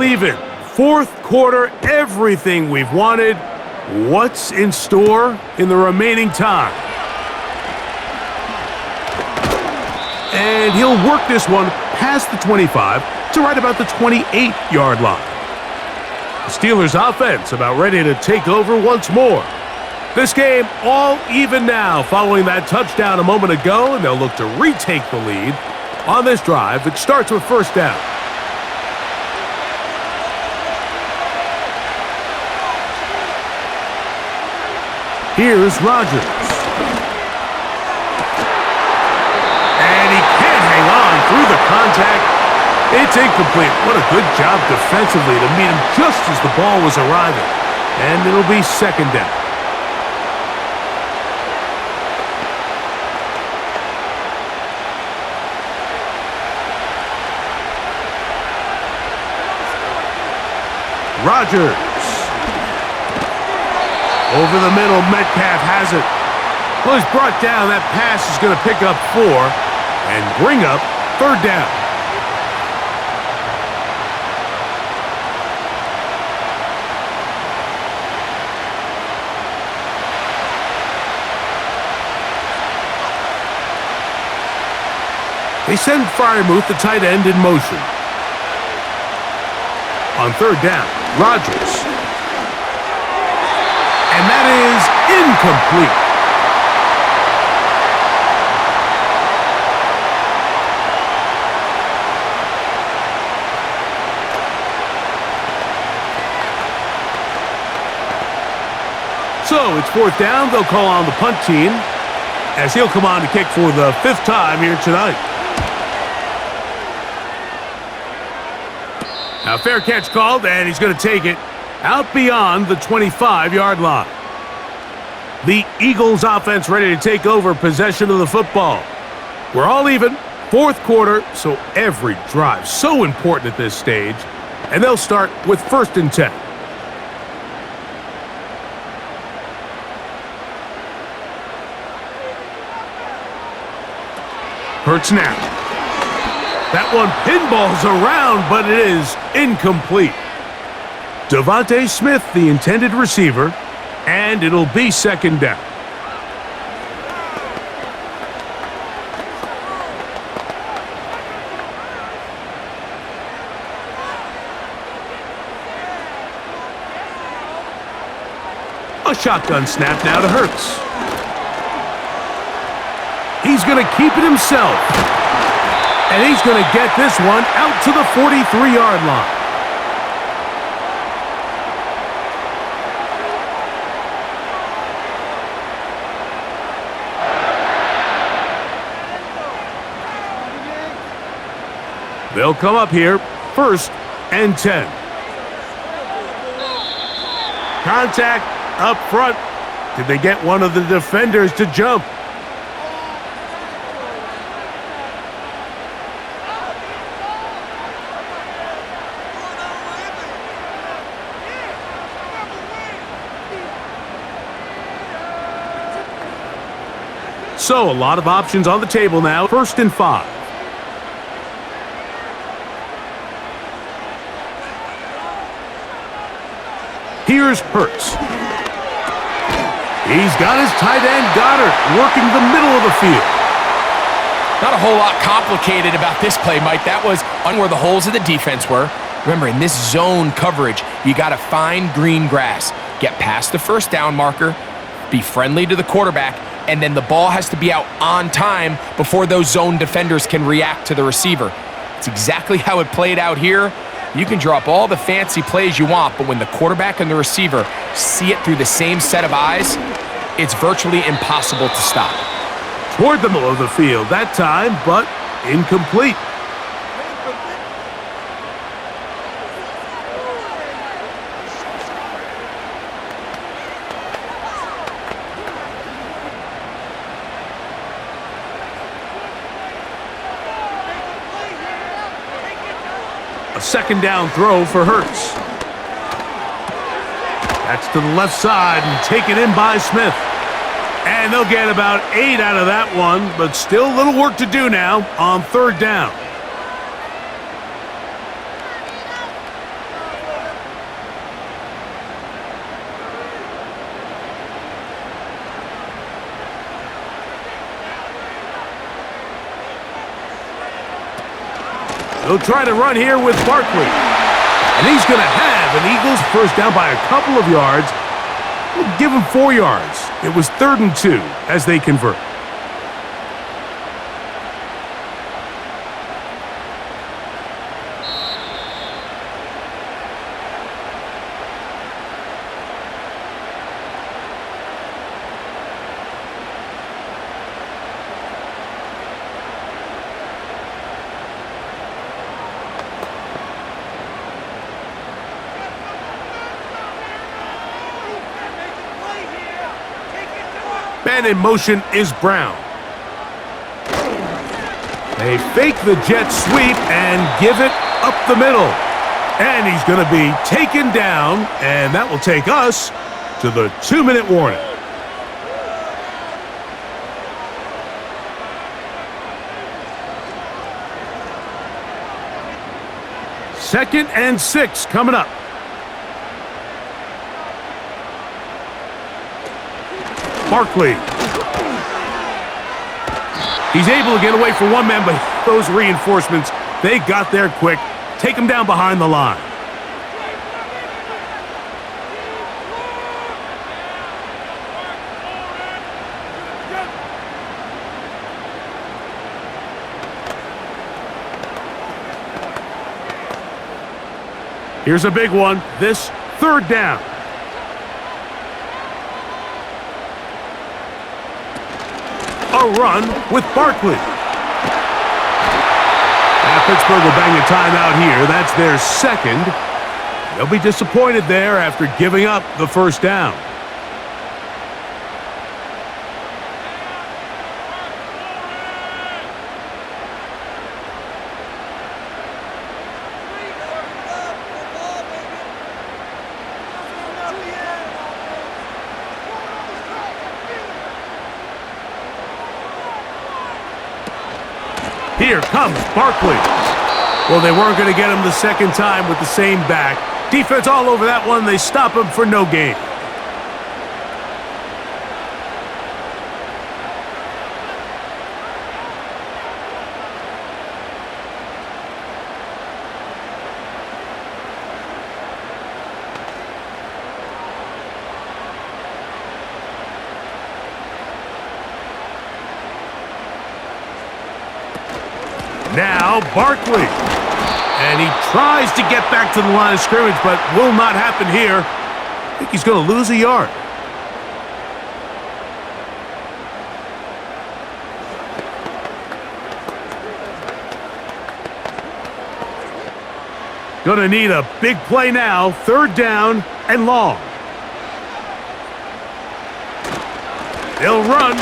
[SPEAKER 1] Even. 4th quarter, everything we've wanted. What's in store in the remaining time? And he'll work this one past the 25 to right about the 28-yard line. The Steelers offense about ready to take over once more. This game all even now following that touchdown a moment ago, and they'll look to retake the lead on this drive. It starts with first down. Here's Rodgers. And he can't hang on through the contact. It's incomplete. What a good job defensively to meet him just as the ball was arriving. And it'll be second down. Rodgers. Over the middle, Metcalf has it. Well, he's brought down. That pass is going to pick up 4 and bring up third down. They send Freiermuth, the tight end, in motion. On third down, Rodgers. And that is incomplete. So it's fourth down. They'll call on the punt team as he'll come on to kick for the 5th time here tonight. Now, fair catch called, and he's going to take it out beyond the 25-yard line. The Eagles offense ready to take over possession of the football. We're all even, fourth quarter, so every drive so important at this stage. And they'll start with first and 10. Hurts now. That one pinballs around, but it is incomplete. Devontae Smith, the intended receiver, and it'll be second down. A shotgun snap now to Hurts. He's going to keep it himself. And he's going to get this one out to the 43-yard line. They'll come up here, first and 10. Contact up front. Did they get one of the defenders to jump? So, a lot of options on the table now. First and 5. Here's Hurts. He's got his tight end, Goddard, working the middle of the field.
[SPEAKER 2] Not a whole lot complicated about this play, Mike. That was on where the holes of the defense were. Remember, in this zone coverage, you got to find green grass. Get past the first down marker, be friendly to the quarterback, and then the ball has to be out on time before those zone defenders can react to the receiver. It's exactly how it played out here. You can draw up all the fancy plays you want, but when the quarterback and the receiver see it through the same set of eyes, it's virtually impossible to stop.
[SPEAKER 1] Toward the middle of the field that time, but incomplete. A second down throw for Hurts. That's to the left side and taken in by Smith. And they'll get about 8 out of that one, but still a little work to do now on third down. They'll try to run here with Barkley. And he's going to have an Eagles first down by a couple of yards. We'll give him 4 yards. It was 3rd and 2 as they convert. Man in motion is Brown. They fake the jet sweep and give it up the middle. And he's going to be taken down, and that will take us to the 2-minute warning. Second and 6 coming up. Barkley. He's able to get away from one man, but those reinforcements, they got there quick. Take him down behind the line. Here's a big one. This 3rd down. A run with Barkley. Now Pittsburgh will bang a timeout here. That's their 2nd. They'll be disappointed there after giving up the 1st down. Here comes Barkley. Well, they weren't going to get him the 2nd time with the same back. Defense all over that one. They stop him for no gain. Now Barkley. And he tries to get back to the line of scrimmage, but will not happen here. I think he's going to lose a yard. Going to need a big play now. 3rd down and long. They'll run.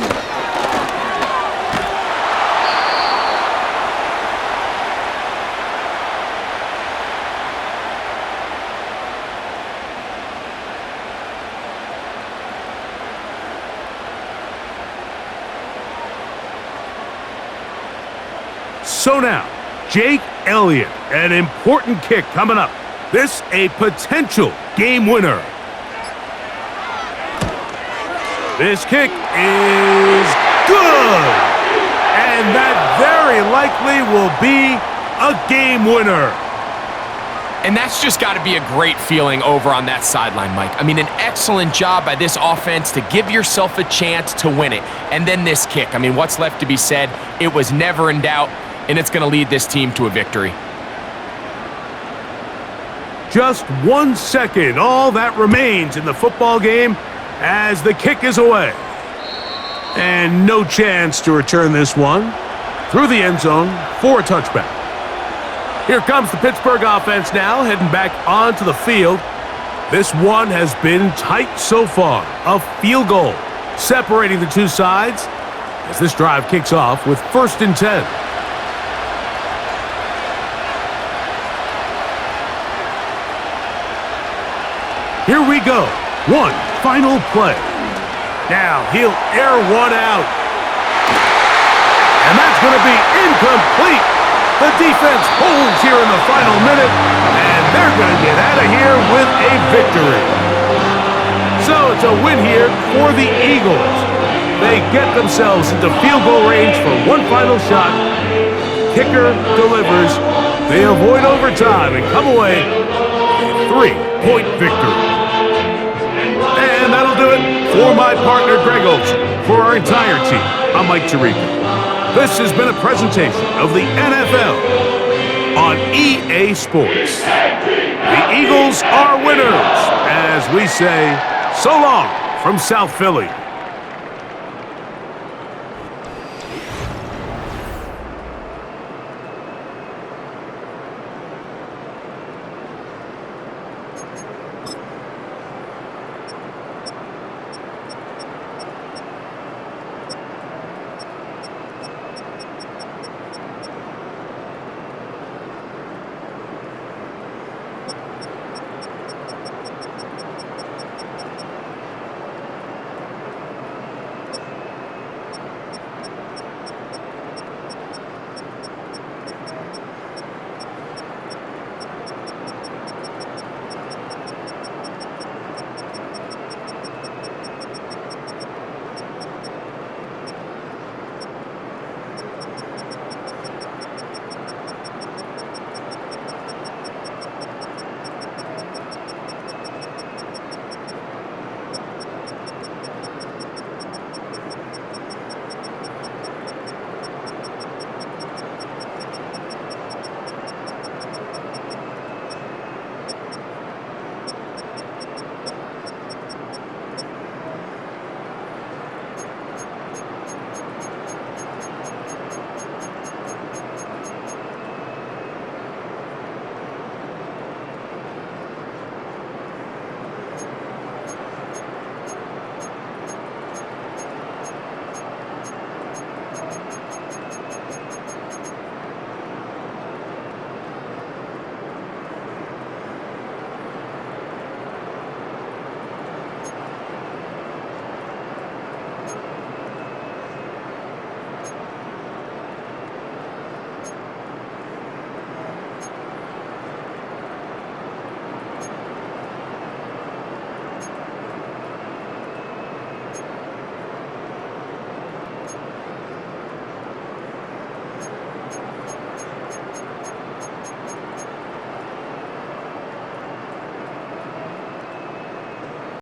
[SPEAKER 1] So now, Jake Elliott, an important kick coming up. This a potential game winner. This kick is good. And that very likely will be a game winner.
[SPEAKER 2] And that's just got to be a great feeling over on that sideline, Mike. I mean, an excellent job by this offense to give yourself a chance to win it. And then this kick. I mean, what's left to be said? It was never in doubt. And it's going to lead this team to a victory.
[SPEAKER 1] Just 1 second, all that remains in the football game as the kick is away. And no chance to return this one through the end zone for a touchback. Here comes the Pittsburgh offense now, heading back onto the field. This one has been tight so far. A field goal separating the two sides as this drive kicks off with 1st and 10. Here we go. One final play. Now he'll air one out. And that's going to be incomplete. The defense holds here in the final minute, and they're going to get out of here with a victory. So it's a win here for the Eagles. They get themselves into field goal range for one final shot. Kicker delivers. They avoid overtime and come away with a 3-point victory. And that'll do it. For my partner, Greg Olson, for our entire team, I'm Mike Tirico. This has been a presentation of the NFL on EA Sports. The Eagles are winners, as we say, so long from South Philly.